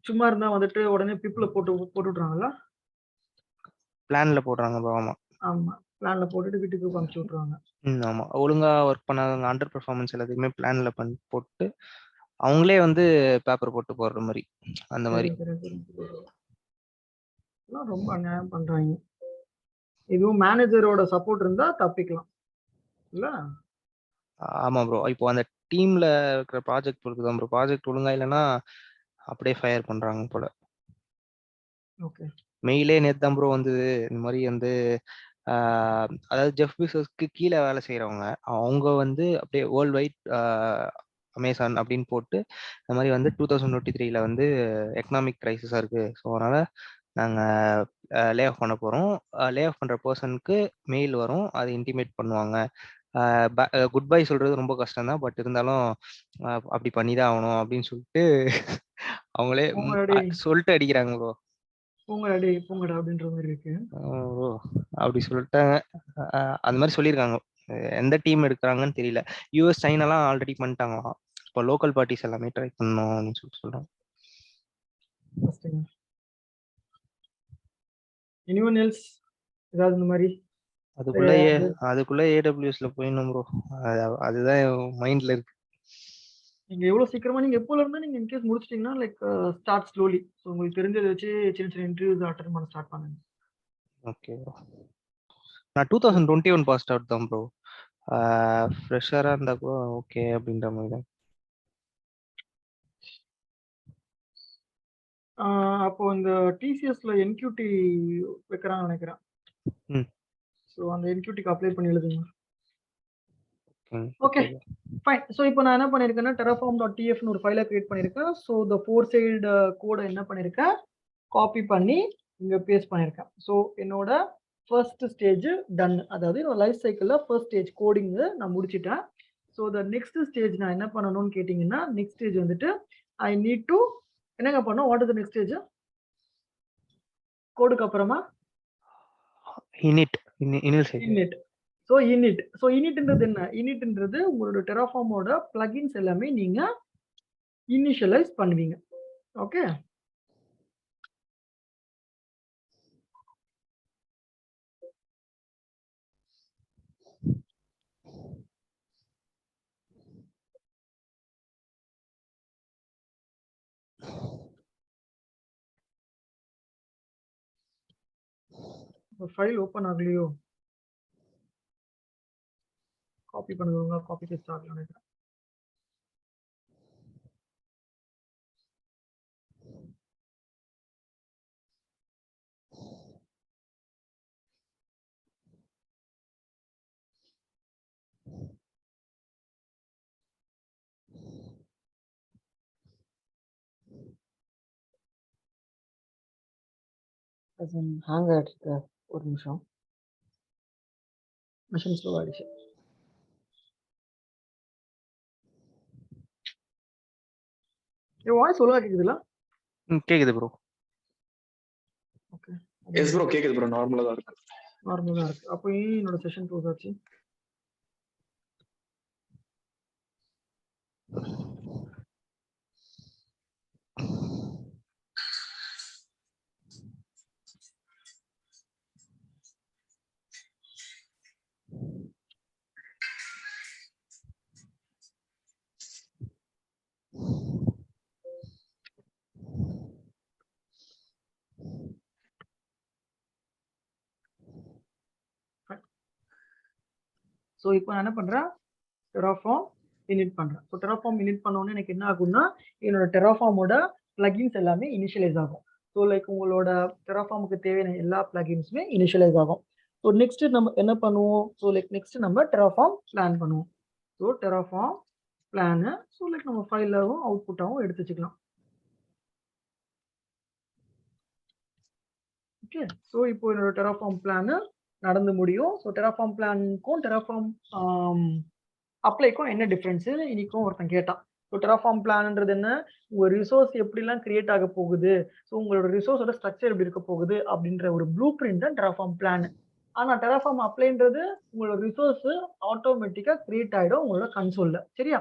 சும்மா இருந்தா வந்துட்டு உடனே பீப்புளை போட்டு விட்றாங்கல்ல. பிளான்ல போடுறாங்க ப்ரோ. ஆமா ஆமா, பிளான்ல போட்டுட்டு வீட்டுக்கு அனுப்பிச்சு விட்ருவாங்க. ஆமா, ஒழுங்கா ஒர்க் பண்ணாதவங்க அண்டர் பெர்ஃபார்மன்ஸ் எல்லாத்தையுமே பிளான்ல போட்டு அவங்களே வந்து பேப்பர் போட்டு போடுற மாதிரி அந்த மாதிரி. ரொம்ப அநியாயம் பண்றாங்க. இதுவும் மேனேஜரோட சப்போர்ட் இருந்தா தப்பிக்கலாம் இல்ல? ஆமா ப்ரோ, இப்போ அந்த டீம்ல இருக்கிற ப்ராஜெக்ட் பொறுத்து தான் ப்ரோ. ப்ராஜெக்ட் ஒழுங்கா இல்லைன்னா அப்படியே ஃபயர் பண்றாங்க போல. ஓகே. மெயிலே நேத்து தான் ப்ரோ வந்தது. இந்த மாதிரி வந்து அதாவது ஜெஃப் பீசோஸ்க்கு கீழே வேலை செய்யறவங்க அவங்க வந்து அப்படியே வேர்ல்ட் வைட் அமேசான் அப்படின்னு போட்டு இந்த மாதிரி வந்து 2023 வந்து எக்கனாமிக் கிரைசிஸா இருக்கு, ஸோ அதனால நாங்கள் லே ஆஃப் பண்ண போகிறோம். லே ஆஃப் பண்ணுற பர்சனுக்கு மெயில் வரும், அதை இன்டிமேட் பண்ணுவாங்க. குட் பை சொல்றது ரொம்ப கஷ்டம் தான், பட் இருந்தாலும் அப்படி பண்ணி தான் ஆகணும் அப்படின்னு சொல்லிட்டு அவங்களே சொல்லிட்டு அடிக்கிறாங்க ப்ரோ. பூங்கடா அப்படின்ற மாதிரி இருக்கு. அப்படி சொல்லிட்டாங்க. அந்த மாதிரி சொல்லியிருக்காங்க. எந்த டீம் எடுக்கிறாங்கன்னு தெரியல. யூஎஸ் சைனாலாம் ஆல்ரெடி பண்ணிட்டாங்களாம். இப்போ லோக்கல் பார்ட்டிஸ் எல்லாமே ட்ரை பண்ணணும் அப்படின்னு சொல்லிட்டு சொல்றாங்க. எனிவன் எல்ஸ் ஏதாவது இந்த மாதிரி அதுக்குள்ள அதுக்குள்ள ஏடபிள்யூஎஸ்ல போயிடணும் ப்ரோ. அதுதான் மைண்ட்ல இருக்கு. நீங்க எவ்வளவு சீக்கிரமா நீங்க எப்போல இருந்தா நீங்க இன்கேஸ் முடிச்சிட்டீங்கன்னா லைக் ஸ்டார்ட் ஸ்லோலி. ஸோ உங்களுக்கு தெரிஞ்சதை வச்சு சின்ன சின்ன இன்டர்வியூஸ் அட்டன் பண்ண ஸ்டார்ட் பண்ணுங்க. Okay bro. நான் 2021 பாஸ்ட் அவுட் தான் ப்ரோ. ஃப்ரெஷரா இருந்தா கூட ஓகே அப்படின்ற மாதிரி தான். அப்போ இந்த டிசிஎஸ்ல என்கியூடி வைக்கிறான்னு நினைக்கிறேன். ஸோ அந்த என்கியூடிக்கு அப்ளை பண்ணி எழுதுங்க. Okay fine. ஸோ இப்போ நான் என்ன பண்ணியிருக்கேன்னா terraform.tfன்னு ஒரு ஃபைலை கிரியேட் பண்ணியிருக்கேன். ஸோ இந்த 4 சைடு கோடை என்ன பண்ணியிருக்கேன், காப்பி பண்ணி இங்கே பேஸ்ட் பண்ணியிருக்கேன். ஸோ என்னோட ஃபர்ஸ்ட் ஸ்டேஜ் டன். அதாவது என்னோட லைஃப் சைக்கிளில் ஃபர்ஸ்ட் ஸ்டேஜ் கோடிங்கு நான் முடிச்சிட்டேன். ஸோ த நெக்ஸ்ட் ஸ்டேஜ் நான் என்ன பண்ணணும்னு கேட்டிங்கன்னா, நெக்ஸ்ட் ஸ்டேஜ் வந்துட்டு ஐ நீட் டு என்னங்க பண்ணோம், what is the next stage கோடுக்கு அப்புறமா init. ஸோ initன்றது என்ன, initன்றது உங்களோட டெராஃபார்மோட பிளகின்ஸ் எல்லாமே நீங்க இனிஷியலைஸ் பண்ணுவீங்க. ஓகே, ஃபைல் ஓப்பன் ஆகலையோ, காப்பி பண்ணுங்க, காப்பி பேஸ்ட் ஆகல நினைக்கிறேன். ஹேங் ஆகிட்டு ஒரு நிமிஷம், மிஷின் ஸ்லோ ஆயிடுச்சு. என் வாய்ஸ் சொல்லுவா கேக்குதுல? கேக்குது ப்ரோ. ஓகே, எஸ் ப்ரோ கேக்குது ப்ரோ, நார்மலா தான் இருக்கு. நார்மலா தான் இருக்கு. அப்போ ஏன் என்னோட செஷன் க்ளோஸ் ஆச்சு? ஸோ இப்போ நான் என்ன பண்ணுறேன், டெராஃபார்ம் இனிட் பண்ணுறேன். ஸோ டெராஃபார்ம் இனிட் பண்ணோன்னே எனக்கு என்ன ஆகும்னா, என்னோட டெராஃபார்மோட பிளகின்ஸ் எல்லாமே இனிஷியலைஸ் ஆகும். ஸோ லைக் உங்களோட டெராஃபார்முக்கு தேவையான எல்லா பிளகின்ஸுமே இனிஷியலைஸ் ஆகும். ஸோ நெக்ஸ்ட் நம்ம என்ன பண்ணுவோம், ஸோ லைக் நெக்ஸ்ட் நம்ம டெராஃபார்ம் பிளான் பண்ணுவோம். So terraform plan, so like நம்ம ஃபைலாகவும் அவுட்புட்டாகவும் எடுத்து வச்சுக்கலாம். ஓகே, ஸோ இப்போ என்னோட டெராஃபார்ம் பிளானு நடந்து முடியும். ஸோ டெராஃபார்ம் பிளானுக்கும் டெராஃபார்ம் அப்ளைக்கும் என்ன டிஃப்ரென்ஸு இன்னைக்கும் ஒருத்தன் கேட்டான். ஸோ டெராஃபார்ம் பிளான்ன்றது என்ன, உங்கள் ரிசோர்ஸ் எப்படிலாம் கிரியேட் ஆக போகுது, ஸோ உங்களோட ரிசோர்ஸோட ஸ்ட்ரக்சர் எப்படி இருக்க போகுது அப்படின்ற ஒரு ப்ளூ பிரிண்ட் தான் டெராஃபார்ம் பிளான். ஆனால் டெராஃபார்ம் அப்ளைன்றது உங்களோட ரிசோர்ஸ் ஆட்டோமேட்டிக்காக கிரியேட் ஆகிடும் உங்களோட கன்சோல்ல. சரியா?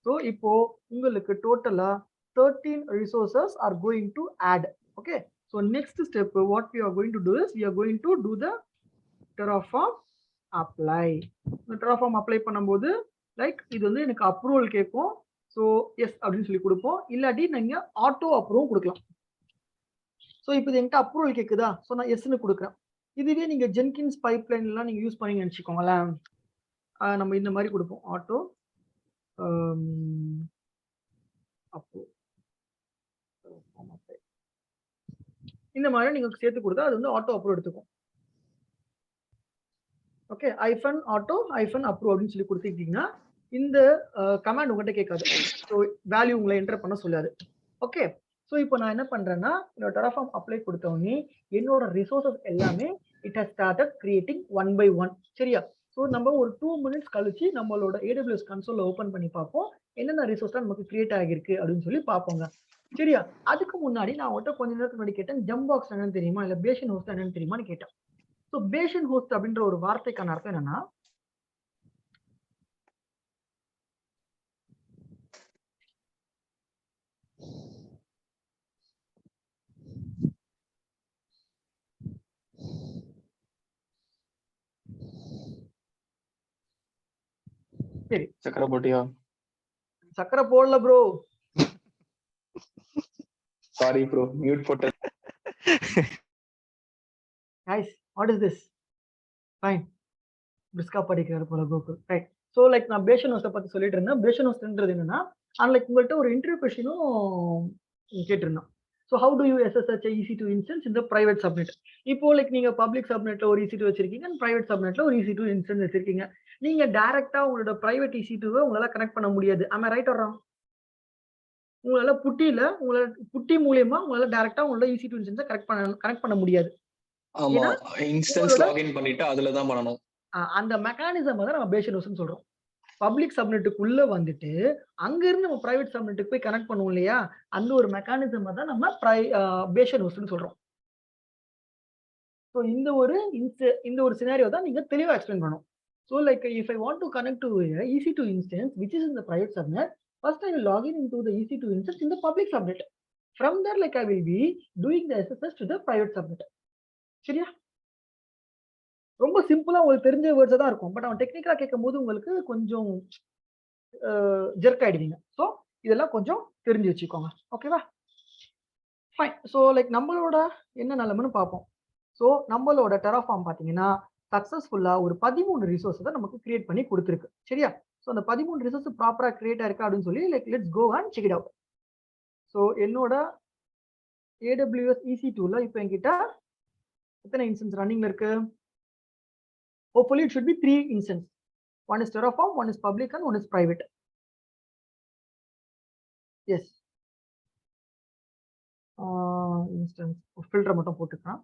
ஸோ இப்போ உங்களுக்கு டோட்டலாக 13 resources are going to add. Okay, so next step what we are going to do is we are going to do the terraform apply. terraform apply பண்ணும்போது லைக் இது வந்து எனக்கு அப்ரூவல் கேட்கும். ஸோ எஸ் அப்படின்னு சொல்லி கொடுப்போம், இல்லாட்டி நீங்க ஆட்டோ அப்ரூவ் கொடுக்கலாம். ஸோ இப்போ இது என்கிட்ட அப்ரூவல் கேட்குதா, ஸோ நான் எஸ்ன்னு கொடுக்குறேன். இதுவே நீங்க ஜென்கின்ஸ் பைப்லைன் எல்லாம் நீங்க யூஸ் பண்ணி நினைச்சுக்கோங்களேன், நம்ம இந்த மாதிரி கொடுப்போம், ஆட்டோ அப்ரூவ். இந்த மாதிரி நீங்க சேர்த்து கொடுத்தா அது வந்து ஆட்டோ அப்ரூவ் எடுத்துக்கும். ஓகே, ஐஃபன் ஆட்டோ ஐஃபன் அப்ரூவ் அப்படின்னு சொல்லி கொடுத்துக்கிட்டீங்கன்னா இந்த கமாண்ட் உங்கள்கிட்ட கேட்காது. ஸோ வேல்யூ உங்களை என்டர் பண்ண சொல்லாது. ஓகே, ஸோ இப்போ நான் என்ன பண்றேன்னா, என்னோட டெராஃபார்ம் அப்ளை கொடுத்தோடனே என்னோட ரிசோர்ஸஸ் எல்லாமே it has started creating 1 by 1. சரியா? ஸோ நம்ம ஒரு 2 minutes கழிச்சு நம்மளோட AWS கன்சோல ஓப்பன் பண்ணி பார்ப்போம், என்னென்ன ரிசோர்ஸ்லாம் நமக்கு கிரியேட் ஆகிருக்கு அப்படின்னு சொல்லி பார்ப்போங்க. சரியா? அதுக்கு முன்னாடி நான் அவங்கள்ட்ட கொஞ்ச நேரத்துக்கு முன்னாடி கேட்டேன், ஜம்ப் பாக்ஸ் என்னன்னு தெரியுமா, இல்லை பேஷன் ஹோஸ்ட் என்னன்னு தெரியுமான்னு கேட்டேன். ஸோ பேஷன் ஹோஸ்ட் அப்படின்ற ஒரு வார்த்தைக்கான அர்த்தம் என்னன்னா, சரி. சக்கரை போட்டியா? சக்கரை போடல ப்ரோ. சாரி ப்ரோ, மியூட் போட்டேன். Guys, what is this? Fine. பிரிஸ்கா படிக்கிறாரு போல கோகுல். ரைட். ஸோ லைக் நான் பேஷன் ஹவுஸை பத்தி சொல்லிட்டு இருந்தேன். பேஷன் ஹவுஸ்ன்றது என்னன்னா, லைக் உங்கள்கிட்ட ஒரு இன்டர்வியூ கொஸ்டினும் கேட்டிருந்தோம். So how to you SSH EC2 instance இந்த பிரைவேட் சப்நெட்? இப்போ லைக் நீங்க பப்ளிக் சப்நெட்ல ஒரு EC2 வச்சிருக்கீங்க, பிரைவேட் சப்நெட்ல ஒரு EC2 இன்ஸ்டன்ஸ் வச்சிருக்கீங்க. நீங்க டைரக்டா உங்களோட பிரைவேட் EC2வை உங்களால கனெக்ட் பண்ண முடியாது. am I right or wrong? உங்களால புட்டி மூலியமா உங்களால டைரக்டா உங்களோட EC2 இன்ஸ்டன்ஸை கனெக்ட் பண்ண முடியாது. ஆமா, ஏன்னா இன்ஸ்டன்ஸ் உங்களோட லாகின் பண்ணிட்டு அதுல தான் பண்ணணும். அந்த மெக்கானிசம் தான் நம்ம பேஷன் ஹவுஸ்னு சொல்றோம். பப்ளிக் சப்நெட்டுக்குள்ள வந்துட்டு அங்க இருந்து நம்ம பிரைவேட் சப்நெட்டுக்கு போய் கனெக்ட் பண்ணுவோம் இல்லையா? அந்த ஒரு மெக்கானிசம் தான் நம்ம பேஷன் ஹவுஸ்னு சொல்றோம். ஸோ இந்த ஒரு சினாரியோ தான் நீங்க தெளிவா எக்ஸ்பிளைன் பண்ணணும். So like if I want to connect to EC2 instance which is in the private subnet, first I will log in into the EC2 instance in the public subnet. From there like I will be doing the SSH to the private subnet. சரியா? ரொம்ப சிம்பிளா உங்களுக்கு தெரிஞ்ச வேர்ட்ஸ் தான் இருக்கும். பட் அவன் டெக்னிக்கலா கேட்கும்போது உங்களுக்கு கொஞ்சம் ஜெர்க் ஆயிடுவீங்க. ஸோ இதெல்லாம் கொஞ்சம் தெரிஞ்சு வச்சுக்கோங்க. ஓகேவா? ஃபைன். ஸோ லைக் நம்மளோட என்ன நிலைமைன்னு பார்ப்போம். ஸோ நம்மளோட டெராஃபார்ம் பார்த்தீங்கன்னா சக்ஸஸ்ஃபுல்லா ஒரு 13 ரிசோர்ஸ் தான் நமக்கு கிரியேட் பண்ணி கொடுத்துருக்கு. சரியா? ஸோ அந்த 13 ரிசோர்ஸ் ப்ராப்பரா கிரியேட் ஆயிருக்கா அப்படின்னு சொல்லி like let's go and check it out. So என்னோட AWS EC2ல இப்போ என்கிட்ட எத்தனை இன்ஸ்டன்ஸ் ரன்னிங்ல இருக்கு? Hopefully it should be 3 instances. One is Terraform, one is public and one is private. Yes. Instance filter மட்டும் போட்டுக்கலாம்.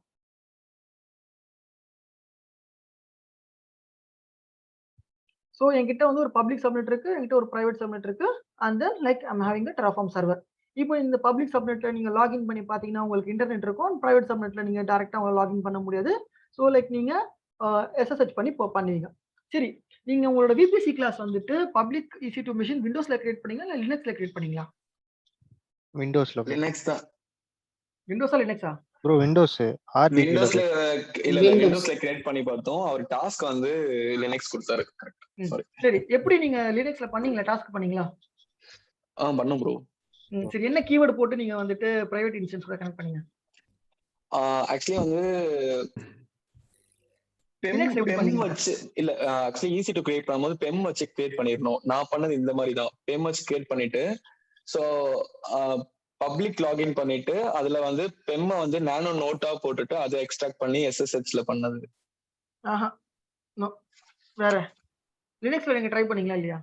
So என்கிட்ட வந்து ஒரு public subnet இருக்கு, என்கிட்ட ஒரு private subnet இருக்கு, and then like I'm having a Terraform server. இப்போ இந்த public subnetல நீங்க லாகின் பண்ணி பாத்தீங்கன்னா உங்களுக்கு இன்டர்நெட் இருக்கும். private subnetல நீங்க டைரக்டா லாகின் பண்ண முடியாது. So like நீங்க SSH பண்ணி பண்ணுவீங்க. சரி, நீங்க உங்களோட VPC கிளாஸ் வந்துட்டு பப்ளிக் EC2 மெஷின் விண்டோஸ்ல கிரியேட் பண்ணீங்களா இல்ல லினக்ஸ்ல கிரியேட் பண்ணீங்களா? விண்டோஸ்ல. லினக்ஸ் தான். விண்டோஸா லினக்ஸா? ப்ரோ விண்டோஸ் விண்டோஸ்ல விண்டோஸ்ல கிரியேட் பண்ணி பார்த்தோம். அவர் டாஸ்க் வந்து லினக்ஸ் கொடுத்தாரு. சரி, எப்படி நீங்க லினக்ஸ்ல பண்ணீங்களா? டாஸ்க் பண்ணீங்களா? பண்ணோம் ப்ரோ. சரி, என்ன கீவேர்ட் போட்டு நீங்க வந்துட்டு பிரைவேட் இன்ஸ்டன்ஸ் கூட கனெக்ட் பண்ணீங்க? ஆக்சுவலி வந்து பெம் வச்சு இல்ல, ஆக்சுவலி EC2 கிரியேட் பண்ணும்போது பெம் வச்சு கிரியேட் பண்ணிரணும். நான் பண்ணது இந்த மாதிரி தான். பெம் வச்சு கிரியேட் பண்ணிட்டு சோ பப்ளிக் லாகின் பண்ணிட்டு அதுல வந்து பெம்ம வந்து நானோ நோட்டா போட்டுட்டு அதை எக்ஸ்ட்ராக்ட் பண்ணி SSHல பண்ணது. வேற லினக்ஸ்ல நீங்க ட்ரை பண்ணீங்களா இல்லையா?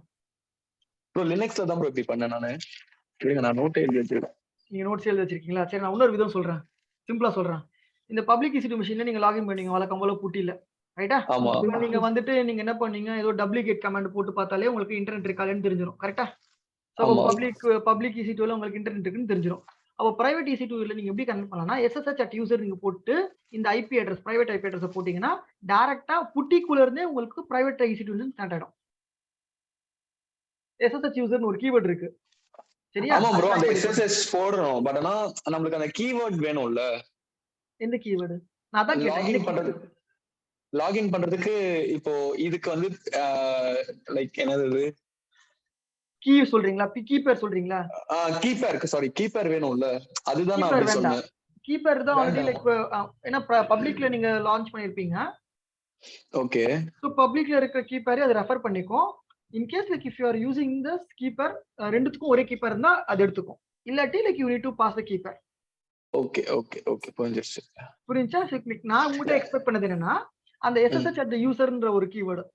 ப்ரோ லினக்ஸ்ல தான் ப்ரோ இப்படி பண்ணேன் நானு. நான் நோட் எழுதி வச்சிருக்கேன். நீங்க நோட்ஸ் எழுதி வச்சிருக்கீங்களா? சரி, நான் இன்னொரு விதம் சொல்றேன், சிம்பிளா சொல்றேன். இந்த பப்ளிக் EC2 மெஷின்ல நீங்க லாகின் பண்ணீங்க வழக்கம் போல புட்டில, ரைட்டா? நீங்க வந்துட்டு நீங்க என்ன பண்ணீங்க, ஏதோ டூப்ளிகேட் கமாண்ட் போட்டு பார்த்தாலே உங்களுக்கு இன்டர்நெட் இருக்காதுன்னு தெரிஞ்சிடும், கரெக்டா? சோ பப்ளிக் EC2ல உங்களுக்கு இன்டர்நெட் இருக்குன்னு தெரிஞ்சிடும். அப்போ பிரைவேட் EC2ல நீங்க எப்படி கனெக்ட் பண்ணலாம்னா SSH@user நீங்க போட்டு இந்த IP address, private IP address போட்டீங்கன்னா டைரக்டா புட்டிக்குள்ள இருந்தே உங்களுக்கு பிரைவேட் EC2 கனெக்ட் ஆயிடும். SSH_user ஒரு கீவேர்ட் இருக்கு, சரியா? ஆமா ப்ரோ, அந்த SSH போடுறோம். பட் ஆனா நமக்கு அந்த கீவேர்ட் வேணும்ல. எந்த கீவேர்ட்? நான் அதான் கேட்டேன். லாகின் பண்றதுக்கு இப்போ இதுக்கு வந்து லைக் என்னது கீ சொல்றீங்களா? கீப்பர் சொல்றீங்களா? கீப்பருக்கு சாரி கீப்பர் வேணும்ல, அதுதான் நான் அப்படி சொன்னேன். கீப்பர் தான் வந்து லைக் ஏன்னா பப்ளிக்ல நீங்க லான்ச் பண்ணிருப்பீங்க. ஓகே. சோ பப்ளிக்ல இருக்க கீப்பரை அது ரெஃபர் பண்ணிக்கும். In case like if you are using this keeper, ரெண்டுத்துக்கும் ஒரே கீப்பர் இருந்தா அது எடுத்துக்கும். இல்லாட்டி like you need to pass the keeper. Okay okay okay, புரிஞ்சிருச்சு. புரிஞ்சா? நான் உங்ககிட்ட எக்ஸ்பெக்ட் பண்ணது என்னன்னா அந்த SSH@userன்ற ஒரு கீவேர்ட்,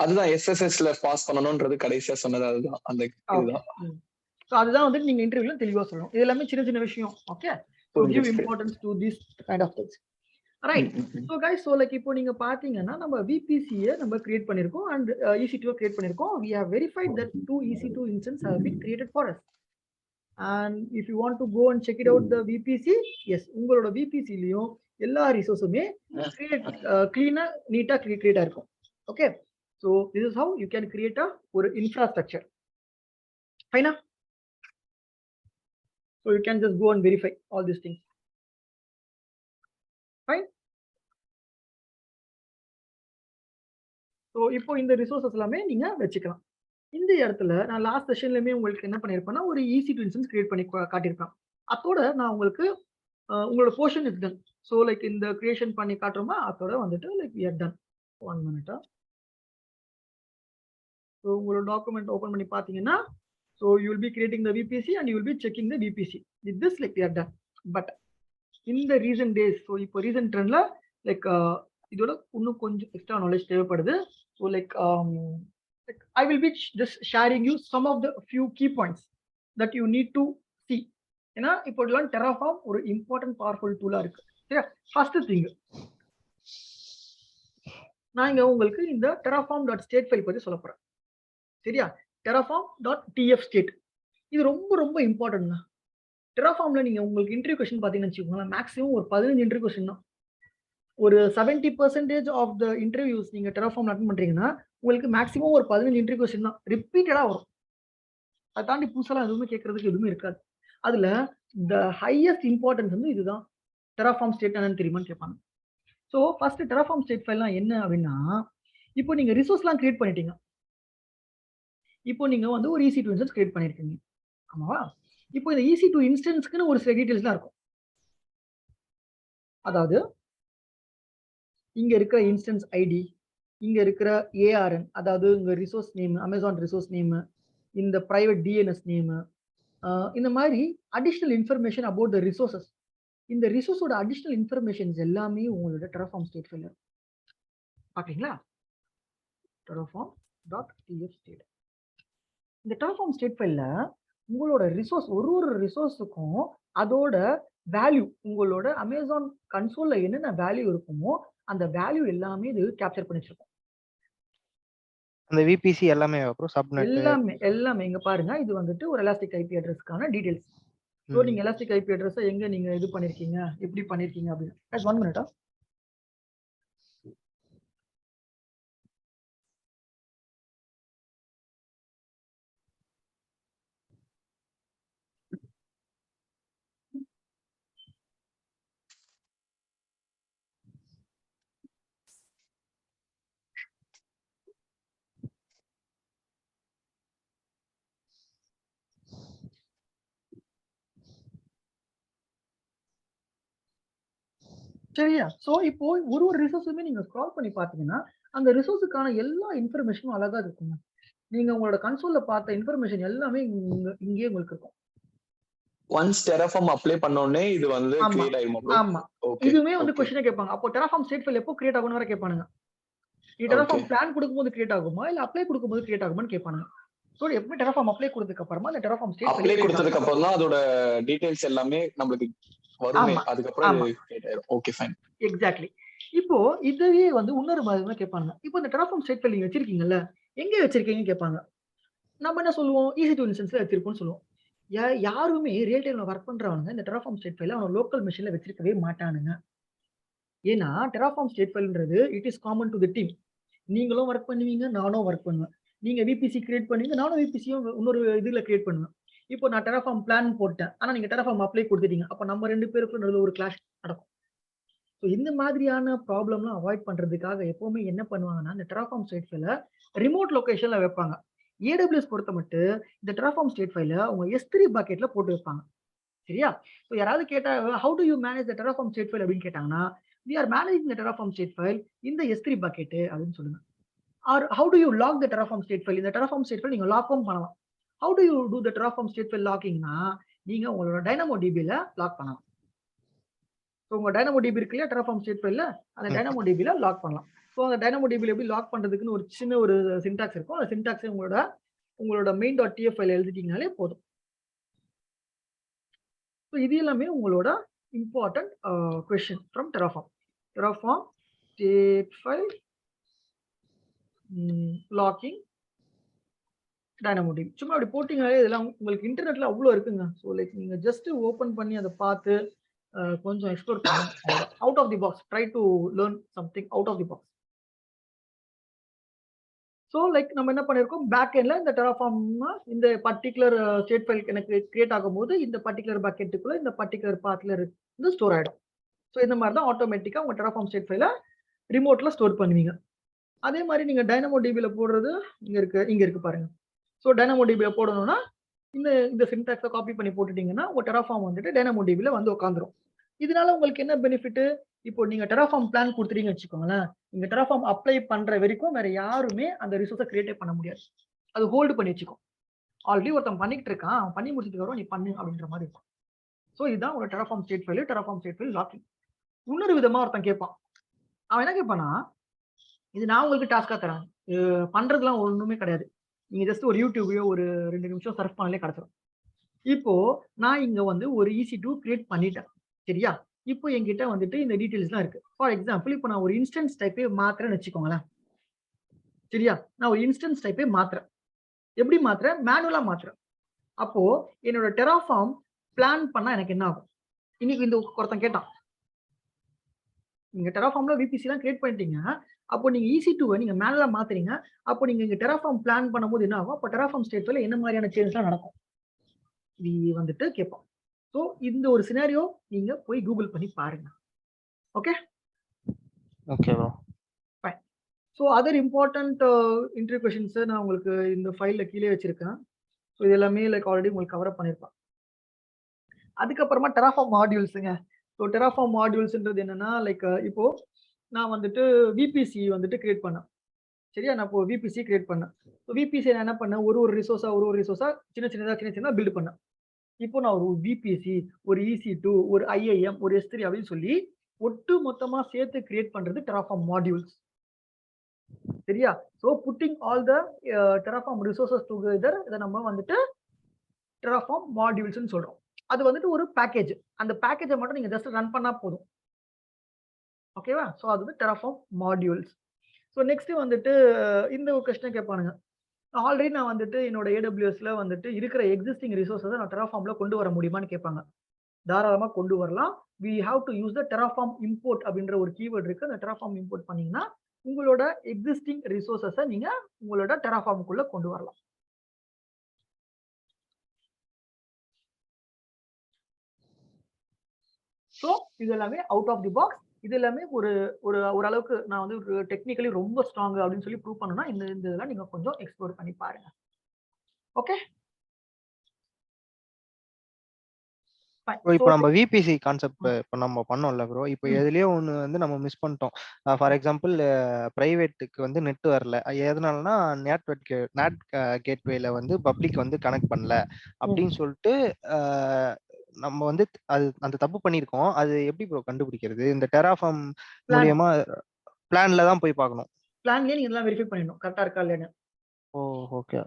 அதுதான் SSHல பாஸ் பண்ணனும்ன்றது கடைசியா சொன்னது அதுதான். அந்த இதுதான். சோ அதுதான் வந்து நீங்க இன்டர்வியூல தெளிவா சொல்லணும். இது எல்லாமே சின்ன சின்ன விஷயம். Okay, so give importance to this kind of things, right? So guys, so like இப்போ நீங்க பாத்தீங்கன்னா நம்ம VPC-ய நம்ம கிரியேட் பண்ணிருக்கோம் and EC2 கிரியேட் பண்ணிருக்கோம். We have verified that 2 EC2 instances have been created for us. And if you want to go and check it out the VPC, yes, உங்களோட VPC-லயும் எல்லா ரிசோர்ஸுமே clean-ஆ நீட்டா கிரியேட் ஆயிருக்கும். Okay, so this is how you can create ஒரு infrastructure. Fine? So you can just go and verify all these things. Fine? So இப்போ இந்த ரிசோர்ஸஸ் எல்லாமே நீங்க வெச்சுக்கலாம். இந்த இடத்துல நான் லாஸ்ட் செஷன்லயுமே உங்களுக்கு என்ன பண்ணியிருப்பேன்னா ஒரு EC2 இன்ஸ்டன்ஸ் கிரியேட் பண்ணி காட்டியிருப்பேன். அதோட நான் உங்களுக்கு உங்களோட portion is done. So like இந்த கிரியேஷன் பண்ணி காட்டுறோமா அதோட வந்துட்டு like we are done. 1 minute. So உங்களோட டாக்குமெண்ட் ஓப்பன் பண்ணி பார்த்தீங்கன்னா so you will be creating the VPC and you will be checking the VPC. With this like we are done. But இந்த ரீசன்ட் டேஸ் ஸோ இப்போ ரீசன்ட் ட்ரெண்ட்ல லைக் இதோட இன்னும் கொஞ்சம் எக்ஸ்ட்ரா நாலேஜ் தேவைப்படுது. So like I will be just sharing you some of the few key points that you need to see. ஏன்னா இப்போ எல்லாம் Terraform ஒரு இம்பார்ட்டன்ட் பவர்ஃபுல் டூலா இருக்கு. சரியா? ஃபர்ஸ்ட் திங் நான் இங்க உங்களுக்கு இந்த terraform.state ஃபைல் பத்தி சொல்ல போறேன். சரியா? terraform.tf state இது ரொம்ப ரொம்ப இம்பார்ட்டன்ட்ங்க. Terraformல நீங்க உங்களுக்கு இன்டர்வியூ क्वेश्चन பாத்தீங்கன்னு வெச்சுக்கோங்களேன், மேக்ஸிமம் ஒரு 15 இன்டர்வியூ क्वेश्चन தான். ஒரு 70% ஆஃப் த இன்டர்வியூஸ் நீங்க Terraform அட்டெண்ட் பண்றீங்கன்னா உங்களுக்கு மேக்ஸிமம் ஒரு 15 இன்டர்வியூ क्वेश्चन தான் ரிப்பீட்டடா வரும். அதை தாண்டி புதுசா எதுவுமே கேட்கறதுக்கு எதுவுமே இருக்காது. அதுல த ஹையஸ்ட் இம்பார்ட்டன்ஸ் வந்து இதுதான். Terraform ஸ்டேட் என்னன்னு தெரியுமான்னு கேட்பாங்க. ஸோ ஃபர்ஸ்ட் Terraform ஸ்டேட் ஃபைல்லாம் என்ன அப்படின்னா, இப்போ நீங்க ரிசோர்ஸ்லாம் கிரியேட் பண்ணிட்டீங்க. இப்போ நீங்க வந்து ஒரு EC2 இன்ஸ்டன்ஸ் கிரியேட் பண்ணிருக்கீங்க. ஆமாவா? இப்போ இந்த EC2 இன்ஸ்டன்ஸ்க்குன்னு ஒரு சில டீடைல்ஸ்லாம் இருக்கும். அதாவது இங்க இருக்கிற இன்ஸ்டன்ஸ் ஐடி, இங்க இருக்கிற ARN, அதாவது உங்க resource name, Amazon resource name, இந்த பிரைவேட் DNS நேம், இந்த மாதிரி additional information about the resources. இந்த ரிசோர்ஸோட அடிஷனல் இன்ஃபர்மேஷன்ஸ் எல்லாமே உங்களோட Terraform ஸ்டேட் ஃபைல்ல பாத்தீங்களா? terraform.tf state. இந்த Terraform ஸ்டேட் ஃபைல்ல உங்களோட ரிசோர்ஸ் ஒரு ரிசோர்ஸுக்கும் அதோட வேல்யூ, உங்களோட அமேசான் கன்சோல்ல என்னென்ன வேல்யூ இருக்குமோ அந்த வேல்யூ எல்லாமே இது கேப்சர் பண்ணி வச்சிருக்கும். அந்த VPC எல்லாமே அப்புறம் சப்நெட் எல்லாமே இங்க பாருங்க. இது வந்துட்டு ஒரு எலாஸ்டிக் ஐபி அட்ரஸ்க்கான டீடைல்ஸ். ஸோ நீங்க எலாஸ்டிக் ஐபி அட்ரஸ் எங்க நீங்க இது பண்ணிருக்கீங்க, எப்படி பண்ணிருக்கீங்க அப்படின்னு. 1 minute. சரியா? ஸோ இப்போ ஒரு ரிசோர்ஸுமே நீங்க ஸ்க்ரால் பண்ணி பார்த்தீங்கன்னா அந்த ரிசோர்ஸுக்கான எல்லா இன்ஃபர்மேஷனும் அழகா இருக்குங்க. நீங்க உங்களோட கன்சோல்ல பார்த்த இன்ஃபர்மேஷன் எல்லாமே இங்கேயே உங்களுக்கு இருக்கும். ஒன்ஸ் Terraform அப்ளை பண்ணோனே இது வந்து கிரியேட் ஆயிடுமா bro? ஆமா. இதுவுமே வந்து क्वेश्चन கேட்பாங்க. அப்போ Terraform ஸ்டேட் ஃபைல் எப்போ கிரியேட் ஆகும்னு வர கேட்பானுங்க. நீ Terraform பிளான் கொடுக்கும்போது கிரியேட் ஆகுமா இல்ல அப்ளை கொடுக்கும்போது கிரியேட் ஆகுமான்னு கேட்பானுங்க. ஸோ எப்பவுமே Terraform அப்ளை கொடுத்ததுக்கு அப்புறமா அந்த Terraform ஸ்டேட் அப்ளை கொடுத்ததுக்கு அப்புறம் தான் அதோட டீடைல்ஸ் எல்லாமே நமக்கு வருமே. அதுக்கப்புறம் கிரியேட் ஆயிடும். Okay fine. எக்ஸாக்ட்லி. இப்போ இதுவே வந்து இன்னொரு மாதிரி கேட்பாங்க. இப்போ இந்த Terraform ஸ்டேட் ஃபைல் நீங்க வச்சிருக்கீங்கல்ல, எங்க வச்சிருக்கீங்கன்னு கேட்பாங்க. நம்ம என்ன சொல்லுவோம், EC2 இன்ஸ்டன்ஸ்ல வச்சிருப்போம்னு சொல்லுவோம். யாருமே ரியல் டைம்ல ஒர்க் பண்றவங்க இந்த Terraform ஸ்டேட் ஃபைல அவன் லோக்கல் மெஷின்ல வச்சிருக்கவே மாட்டானுங்க. ஏன்னா Terraform ஸ்டேட் ஃபைல்ன்றது it is common to the team. நீங்களும் ஒர்க் பண்ணுவீங்க, நானும் ஒர்க் பண்ணுவேன். நீங்க VPC கிரியேட் பண்ணுவீங்க, நானும் VPCயும் இன்னொரு இதுல கிரியேட் பண்ணுவேன். இப்போ நான் Terraform பிளான் போட்டேன், ஆனா நீங்க Terraform அப்ளை கொடுத்துட்டீங்க. அப்ப நம்ம 2 பேருக்குள்ள நடுவுல ஒரு கிளாஷ் நடக்கும். ஸோ இந்த மாதிரியான ப்ராப்ளம்லாம் அவாய்ட் பண்றதுக்காக எப்பவுமே என்ன பண்ணுவாங்கன்னா, இந்த Terraform ஸ்டேட் ஃபைல ரிமோட் லொகேஷன்ல வைப்பாங்க. AWS பொறுத்த மட்டும் இந்த Terraform ஸ்டேட் ஃபைல உங்க S3 பக்கெட்ல போட்டு வைப்பாங்க. சரியா? ஸோ யாராவது கேட்டா how do you manage the Terraform state file அப்படின்னு கேட்டாங்கன்னா, we are managing the Terraform state file in the S3 bucket அப்படின்னு சொல்லுங்க. Or how do you lock the Terraform state file? இந்த Terraform state file நீங்க லாக்கும் பண்ணலாம். How do you do the Terraform state file lockingனா, நீங்க உங்களோட DynamoDB-ல லாக் பண்ணலாம். ஸோ உங்க DynamoDB இருக்கு இல்லையா Terraform state file-ல, அந்த DynamoDB-ல லாக் பண்ணலாம். ஸோ அந்த DynamoDB-ல எப்படி லாக் பண்றதுக்குன்னு ஒரு சின்ன ஒரு சின்டாக்ஸ் இருக்கும். அந்த சின்டாக்ஸை உங்களோட main.tf ஃபைல் எழுதிட்டீங்கனாலே போதும். ஸோ இது எல்லாமே உங்களோட important question from Terraform. Terraform state file locking DynamoDB. சும்மா அப்படி போட்டீங்கனாலே இதெல்லாம் உங்களுக்கு இன்டர்நெட்ல அவ்வளோ இருக்குங்க. ஸோ லைக் நீங்க ஜஸ்ட் ஓப்பன் பண்ணி அதை பார்த்து கொஞ்சம் எக்ஸ்ப்ளோர் பண்ணுங்க. Out of the box, try to learn something out of the box. So like நம்ம என்ன பண்ணியிருக்கோம், பேக் எண்ட்ல இந்த Terraform இந்த பர்டிகுலர் ஸ்டேட் ஃபைல் எனக்கு கிரியேட் ஆகும்போது இந்த பர்டிகுலர் பக்கெட்டுக்குள்ள இந்த பர்டிகுலர் பாத்ல இருந்து ஸ்டோர் ஆயிடும். ஸோ இந்த மாதிரி தான் ஆட்டோமேட்டிக்கா உங்க Terraform ஸ்டேட் ஃபைல ரிமோட்ல ஸ்டோர் பண்ணுவீங்க. அதே மாதிரி நீங்க DynamoDB-ல போடுறது இங்க இருக்கு பாருங்க. ஸோ DynamoDB போடணும்னா இந்த சின்டாக்ஸை காப்பி பண்ணி போட்டுட்டீங்கன்னா உங்க டெராஃபார்ம் வந்துட்டு DynamoDB வந்து உட்காந்துரும். இதனால உங்களுக்கு என்ன பெனிஃபிட்? இப்போ நீங்க டெராஃபார்ம் பிளான் கொடுத்துட்டீங்கன்னு வச்சுக்கோங்களேன், நீங்க டெராஃபார்ம் அப்ளை பண்ற வரைக்கும் வேற யாருமே அந்த ரிசோர்ஸை கிரியேட்டே பண்ண முடியாது. அது ஹோல்டு பண்ணி வச்சுக்கும். ஆல்ரெடி ஒருத்தன் பண்ணிக்கிட்டு இருக்கான், அவன் பண்ணி முடிச்சதுக்கு அப்புறம் நீ பண்ணு அப்படின்ற மாதிரி இருக்கும். ஸோ இதுதான் ஒரு டெராஃபார்ம் ஸ்டேட் ஃபைல் லாக்கிங். இன்னொரு விதமா ஒருத்தன் கேட்பான். அவன் என்ன கேட்பானா, இது நான் உங்களுக்கு டாஸ்கா தரேன், பண்றதுலாம் ஒண்ணுமே கிடையாது, நீங்க ஜஸ்ட் ஒரு யூடியூபையோ ஒரு 2 நிமிஷம் சர்ச் பண்ணாலே கிடைச்சிடும். இப்போ நான் இங்க வந்து ஒரு EC2 கிரியேட் பண்ணிட்டேன், சரியா? இப்போ என்கிட்ட வந்துட்டு இந்த டீடைல்ஸ்லாம் இருக்கு. ஃபார் எக்ஸாம்பிள் இப்போ நான் ஒரு இன்ஸ்டன்ஸ் டைப்பே மாத்துறேன்னு வச்சுக்கோங்களேன், சரியா? நான் ஒரு இன்ஸ்டன்ஸ் டைப்பே மாத்துறேன். எப்படி மாத்துறேன்? மேனுவலா மாத்துறேன். அப்போ என்னோட டெராஃபார்ம் பிளான் பண்ணா எனக்கு என்ன ஆகும்? இன்னைக்கு இந்த ஒருத்தன் கேட்டான், நீங்க டெராஃபார்ம்ல VPC எல்லாம் கிரியேட் பண்ணிட்டீங்க, அப்போ நீங்க EC2 நீங்க மேனுவலா மாத்துறீங்க, அப்போ நீங்க இங்க டெராஃபார்ம் பிளான் பண்ணும்போது என்ன ஆகும்? அப்போ டெராஃபார்ம் ஸ்டேட் ஃபைல்ல என்ன மாதிரியான சேஞ்சஸ்லாம் நடக்கும்? இது வந்துட்டு கேட்பான். ஸோ இந்த ஒரு சினாரியோ நீங்க போய் கூகுள் பண்ணி பாருங்க. Okay okay bro. Fine. So other important interview questions நான் உங்களுக்கு இந்த ஃபைல்ல கீழே வச்சிருக்கேன். ஸோ இது எல்லாமே லைக் ஆல்ரெடி உங்களுக்கு கவர் பண்ணியிருப்பேன். அதுக்கப்புறமா டெராஃபார்ம் மாடியூல்ஸுங்க. ஸோ டெராஃபார்ம் மாடியூல்ஸ்ன்றது என்னன்னா, லைக் இப்போ நான் வந்துட்டு VPC வந்துட்டு கிரியேட் பண்ணேன், சரியா? நான் இப்போ VPC கிரியேட் பண்ணேன். ஸோ VPC நான் என்ன பண்ணேன், ஒரு ரிசோர்ஸா சின்ன சின்னதா பில்ட் பண்ணேன். இப்போ நான் ஒரு VPC, ஒரு EC2, ஒரு IIM, ஒரு S3 அப்படின்னு சொல்லி ஒட்டு மொத்தமா சேர்த்து கிரியேட் பண்றது டெராஃபார்ம் மாடியூல்ஸ், சரியா? So pudding all the terraform resources together, இதை நம்ம வந்துட்டு டெராஃபார்ம் மாடியூல்ஸ்னு சொல்றோம். அது வந்துட்டு ஒரு பேக்கேஜ். அந்த பேக்கேஜை மட்டும் நீங்க ஜஸ்ட் ரன் பண்ணா போதும், ஓகேவா? ஸோ அது வந்து டெராஃபார்ம் மாடியூல்ஸ். ஸோ நெக்ஸ்ட் வந்துட்டு இந்த ஒரு கொஸ்டின் கேட்பானுங்க, ஆல்ரெடி நான் வந்துட்டு என்னோட AWSல வந்துட்டு இருக்கிற எக்ஸிஸ்டிங் ரிசோர்ஸை நான் டெராஃபார்ம்ல கொண்டு வர முடியுமான்னு கேட்பாங்க. தாராளமா கொண்டு வரலாம். we have to use the terraform import அப்படின்ற ஒரு கீவேர்ட் இருக்கு. அந்த terraform import பண்ணீங்கன்னா உங்களோட எக்ஸிஸ்டிங் ரிசோர்ஸஸை நீங்க உங்களோட டெராஃபார்முக்குள்ள கொண்டு வரலாம். ஸோ இது எல்லாமே அவுட் ஆஃப் தி பாக்ஸ். இது எல்லாமே ஒரு ஓரளவுக்கு நான் வந்து ஒரு டெக்னிக்கலி ரொம்ப ஸ்ட்ராங் அப்படின்னு சொல்லி ப்ரூவ் பண்ணணும்னா இந்த இதெல்லாம் நீங்க கொஞ்சம் எக்ஸ்ப்ளோர் பண்ணி பாருங்க. ஓகே, இப்போ நம்ம VPC கான்செப்ட் இப்போ நம்ம பண்ணோம்ல ப்ரோ, இப்போ எதுலயோ ஒன்று வந்து நம்ம மிஸ் பண்ணிட்டோம். ஃபார் எக்ஸாம்பிள் பிரைவேட்டுக்கு வந்து நெட் வரல, எதனாலனா நேட் கேட்வேல வந்து பப்ளிக் வந்து கனெக்ட் பண்ணல அப்படின்னு சொல்லிட்டு நம்ம வந்து அது அந்த தப்பு பண்ணியிருக்கோம். அது எப்படி ப்ரோ கண்டுபிடிக்கிறது? இந்த டெராஃபார்ம் மூலியமா பிளான்ல தான் போய் பார்க்கணும். பிளான்லயே நீங்க இதெல்லாம் வெரிஃபை பண்ணிடணும் கரெக்டா இருக்கா இல்லைன்னு. ஓ ஓகே.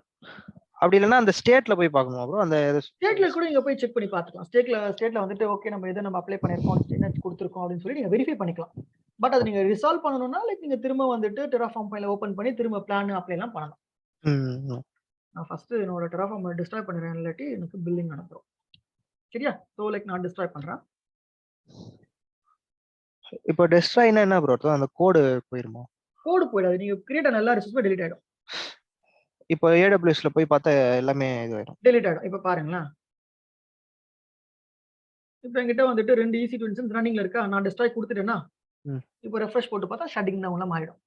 அப்படி இல்லைன்னா அந்த ஸ்டேட்ல போய் பார்க்கணுமா ப்ரோ? அந்த ஸ்டேட்ல கூட நீங்க போய் செக் பண்ணி பார்த்துக்கலாம். ஸ்டேட்ல வந்துட்டு ஓகே நம்ம இதை நம்ம அப்ளை பண்ணிருக்கோம், என்ன கொடுத்துருக்கோம் அப்படின்னு சொல்லி நீங்க வெரிஃபை பண்ணிக்கலாம். பட் அது நீங்க ரிசால்வ் பண்ணணும்னா லைக் நீங்க திரும்ப வந்துட்டு டெராஃபார்ம் ஃபைலை ஓபன் பண்ணி திரும்ப பிளான் அப்ளை எல்லாம் பண்ணணும். நான் ஃபர்ஸ்ட் என்னோட டெராஃபார்ம் டிஸ்ட்ராய் பண்ணிடுறேன், இல்லாட்டி எனக்கு பில்லிங் நடந்துரும், சரியா? ஸோ லைக் நான் டிஸ்ட்ராய் பண்றேன். இப்போ டிஸ்ட்ராய்னா என்ன ப்ரோ? அந்த கோடு போயிருமா? கோடு போயிடாது, நீங்க கிரியேட் ஆன எல்லா ரிசோர்ஸுமே டெலீட் ஆயிடும். இப்போ AWSல போய் பார்த்தா எல்லாமே இதுவாயிடும், டெலீட் ஆயிடும். இப்போ பாருங்களேன், இப்போ என்கிட்ட வந்துட்டு 2 EC2 இன்ஸ்டன்ஸ் ரன்னிங்ல இருக்கா, நான் டிஸ்ட்ராய் கொடுத்துட்டேன்னா இப்போ ரெஃப்ரெஷ் போட்டு பார்த்தா ஷட்டிங் டவுன்ல மாறிடும்.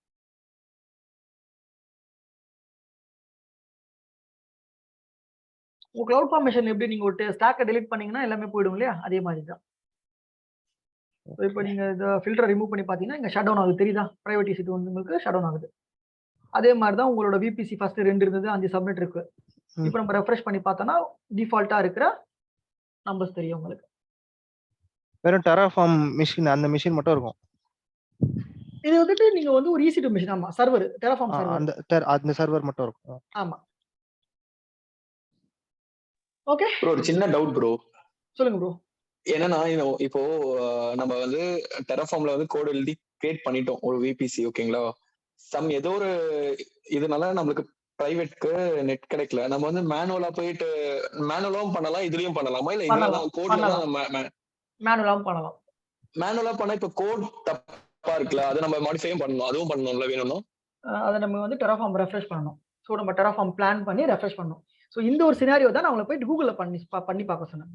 உங்க கிளவுட் ஃபார்மேஷன் எப்படி நீங்க ஒரு ஸ்டாக்கை டெலீட் பண்ணீங்கன்னா எல்லாமே போயிடும் இல்லையா, அதே மாதிரி தான். இப்போ நீங்க இந்த ஃபில்டரை ரிமூவ் பண்ணி பார்த்தீங்கன்னா இங்க ஷட் டவுன் ஆகுது, தெரியுதா? பிரைவேட் EC2 வந்து உங்களுக்கு ஷட் டவுன் ஆகுது. அதே மாதிரி தான் உங்களோட VPC ஃபர்ஸ்ட் 2 இருந்தது, 5 சப்மிட் இருக்கு. இப்போ நம்ம ரெஃப்ரெஷ் பண்ணி பார்த்தோம்னா டிஃபால்ட்டா இருக்கிற நம்பர்ஸ் தெரியும் உங்களுக்கு. வெறும் டெராஃபார்ம் மிஷின், அந்த மிஷின் மட்டும் இருக்கும். இது வந்துட்டு நீங்க வந்து ஒரு EC2 மிஷின், ஆமா, சர்வர், டெராஃபார்ம் சர்வர், அந்த சர்வர் மட்டும் இருக்கும். ஆமா. ஓகே ப்ரோ, ஒரு சின்ன டவுட் ப்ரோ. சொல்லுங்க ப்ரோ. என்னன்னா இப்போ நம்ம வந்து டெராஃபார்ம்ல வந்து கோட் எழுதி கிரியேட் பண்ணிட்டோம் ஒரு VPC, ஓகேங்களா? ஏதோ ஒரு இதனால நம்மளுக்கு பிரைவேட்க்கு நெட் கிடைக்கல, நம்ம வந்து மேனுவலா போயிட்டு மேனுவலாவும் பண்ணலாம், இதுலயும் பண்ணலாமா? இல்ல இதெல்லாம் கோட்ல மேனுவலாவும் பண்ணலாம். மேனுவலா பண்ணா இப்ப கோட் தப்பா இருக்குல்ல, அதை நம்ம மாடிஃபையும் பண்ணணும், அதுவும் பண்ணணும்ல வேணும்னா? அதை நம்ம வந்து டெராஃபார்ம் ரெஃப்ரெஷ் பண்ணணும். ஸோ நம்ம டெராஃபார்ம் பிளான் பண்ணி ரெஃப்ரெஷ் பண்ணணும். ஸோ இந்த ஒரு சினாரியோ தான் நான் உங்களை போயிட்டு கூகுள்ல பண்ணி பார்க்க சொன்னேன்.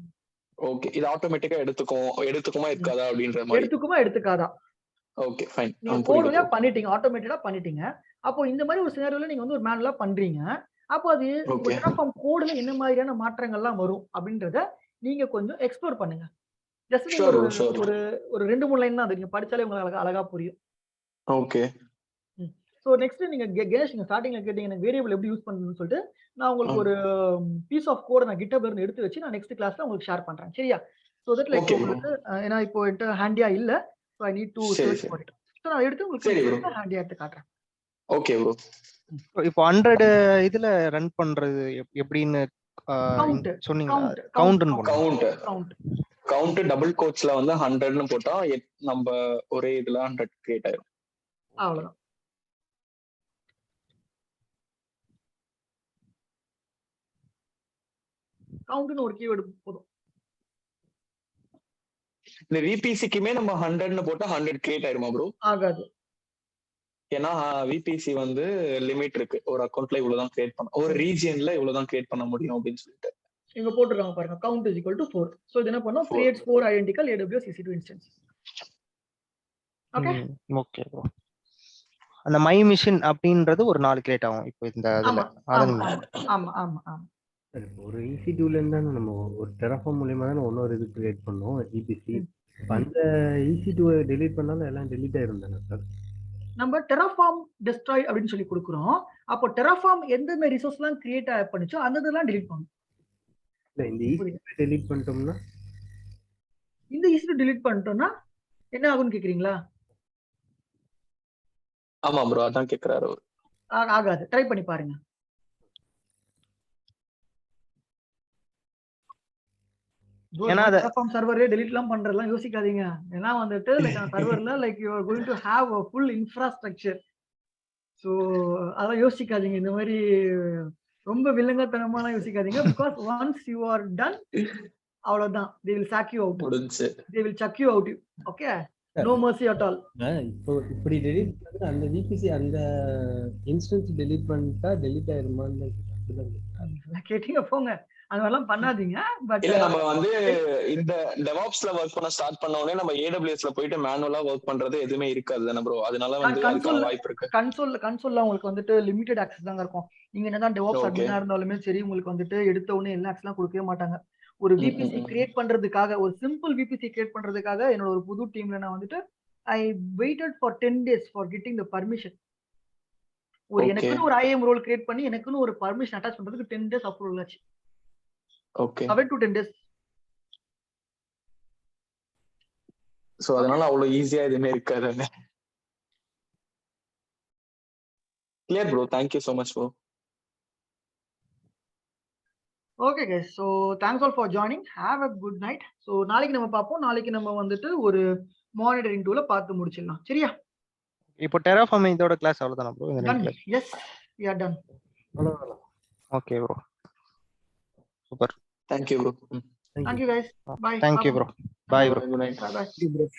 ஓகே, இது ஆட்டோமேட்டிக்கா எடுத்துக்குமா இருக்காதா அப்படின்ற மாதிரி? எடுத்துக்காதா? Okay fine. நீங்க கோட் வழியா பண்ணிட்டீங்க, ஆட்டோமேட்டடா பண்ணிட்டீங்க. அப்போ இந்த மாதிரி ஒரு சினாரியோல நீங்க வந்து ஒரு மேனுவலா பண்றீங்க, அப்போ அது உங்க Okay. டெராஃபார்ம் கோடுல என்ன மாதிரியான மாற்றங்கள்லாம் வரும் அப்படின்றத நீங்க கொஞ்சம் எக்ஸ்ப்ளோர் பண்ணுங்க. ஜஸ்ட் நீங்க Sure ஒரு bro, sure. ஒரு ஒரு 2, 3 லைன் தான் அது. நீங்க படிச்சாலே உங்களுக்கு அழகா புரியும். Okay. ஸோ நெக்ஸ்ட் நீங்க கணேஷ் நீங்க ஸ்டார்டிங்ல கேட்டீங்க எனக்கு வேரியபிள் எப்படி யூஸ் பண்ணணும்னு சொல்லிட்டு நான் உங்களுக்கு ஒரு பீஸ் ஆஃப் கோட நான் GitHubல இருந்து எடுத்து வச்சு நான் நெக்ஸ்ட் கிளாஸ்ல உங்களுக்கு ஷேர் பண்றேன். சரியா? So that like Okay bro. உங்களுக்கு ஏன்னா இப்போ என்கிட்ட ஹேண்டியா இல்ல. ஸோ ஐ நீட் டு சரி, சர்ச் சரி. For it. ஸோ நான் எடுத்து சரி bro. உங்களுக்கு ஹேண்டியா எடுத்து காட்டுறேன். Okay bro. இப்போ 100 இதுல ரன் பண்றது எப்படின்னு கவுண்ட் சொன்னீங்களா? கவுண்ட் கவுண்ட்னு போடணும். Count. கவுண்ட் கவுண்ட் டபுள் கோட்ஸ்ல வந்து 100ன்னு போட்டா நம்ம ஒரே இதுல 100 கிரியேட் ஆயிரும். அவ்வளவுதான். கவுண்ட்னு ஒரு கீவேர்டு போதும். இந்த விபிசிக்குமே நம்ம 100ன்னு போட்டா 100 கிரியேட் ஆயிருமா ப்ரோ? ஆகாது. ஏன்னா விபிசி வந்து லிமிட் இருக்கு. ஒரு அக்கவுண்ட்ல இவ்வளவுதான் கிரியேட் பண்ண, ஒரு ரீஜியன்ல இவ்வளவுதான் கிரியேட் பண்ண முடியும் அப்படின்னு சொல்லிட்டு. இங்க போட்டுருக்காங்க பாருங்க count is equal to 4. So இது என்ன பண்ணும்? creates 4 identical AWS EC2 instances. Okay? Okay bro. அந்த மை மிஷின் அப்படின்றது ஒரு 4 கிரியேட் ஆகும் இப்போ இந்த இதுல. ஆமா ஆமா ஆமா ஆமா. ஒரு EC2ல இருந்தா நம்ம ஒரு டெராஃபார்ம் மூலமா தான் இன்னொரு இது கிரியேட் பண்ணோம் EPC. அந்த EC2 டெலீட் பண்ணாலும் எல்லாம் டெலீட் ஆயிரும் தானே சார்? நம்ம Terraform destroy அப்படின்னு சொல்லி கொடுக்குறோம். அப்போ Terraform எந்தெந்த ரிசோர்ஸ்லாம் கிரியேட் பண்ணுச்சோ அந்த இதெல்லாம் delete பண்ணும். இல்ல இந்த EC2 டெலீட் பண்ணிட்டோம்னா இந்த EC2 delete பண்ணிட்டோம்னா என்ன ஆகும்னு கேக்குறீங்களா? ஆமா ப்ரோ, அதான் கேக்குறாரு. ஆகாது. ட்ரை பண்ணி பாருங்க. ஏன்னா Terraform சர்வரே டெலீட்லாம் பண்றதெல்லாம் யோசிக்காதீங்க. ஏன்னா வந்துட்டு லைக் அந்த சர்வர்ல like you are going to have a full infrastructure. So அதெல்லாம் யோசிக்காதீங்க. இந்த மாதிரி ரொம்ப வில்லங்கத்தனமாலாம் யோசிக்காதீங்க. because once you are done அவ்வளவுதான். they will sack you out. முடிஞ்சு. they will chuck you out. okay? no mercy at all. இப்போ இப்படி டெலீட் பண்ணா அந்த VPC அந்த இன்ஸ்டன்ஸ் டெலீட் பண்ணிட்டா டெலீட் ஆயிருமான்னு கேட்டீங்க போங்க. அதெல்லாம் பண்ணாதீங்க. பட் இல்ல நம்ம வந்து இந்த DevOpsல வர்க் பண்ண ஸ்டார்ட் பண்ண உடனே நம்ம AWSல போயிட்டு மேனுவலா வர்க் பண்றது எதுவுமே இருக்காது தானே ப்ரோ? அதனால வந்து அதுக்கான வாய்ப்பு இருக்கு. கன்சோல்ல உங்களுக்கு வந்துட்டு லிமிடெட் ஆக்சஸ் தாங்க இருக்கும். நீங்க என்னதான் DevOps அட்மினா இருந்தாலுமே சரி உங்களுக்கு வந்துட்டு எடுத்த உடனே எல்லா ஆக்சஸ்லாம் கொடுக்கவே மாட்டாங்க. ஒரு VPC கிரியேட் பண்றதுக்காக, ஒரு சிம்பிள் VPC கிரியேட் பண்றதுக்காக என்னோட ஒரு புது டீம்ல நான் வந்துட்டு I waited for 10 days for getting the permission. ஒரு எனக்குன்னு ஒரு IAM ரோல் கிரியேட் பண்ணி எனக்குன்னு ஒரு பர்மிஷன் அட்டாச் பண்றதுக்கு 10 days அப்ரூவல் ஆச்சு. ஓகே. 7 to 10 days. சோ அதனால அவ்வளவு ஈஸியா எதுவுமே இருக்காது. Clear bro, thank you so much bro. Okay guys, so thanks all for joining. Have a good night. So நாளைக்கு நம்ம பாப்போம். நாளைக்கு நம்ம வந்துட்டு ஒரு மானிட்டரிங் டூல பார்த்து முடிச்சிடலாம். சரியா? இப்போ Terraform இதோட கிளாஸ் அவ்வளவுதானா ப்ரோ? இந்த Done. Class. Yes, we are done. Okay bro. Super. Thank you bro. Thank you guys. Bye. Thank you bro. Bye bro. Good night. Bye bye.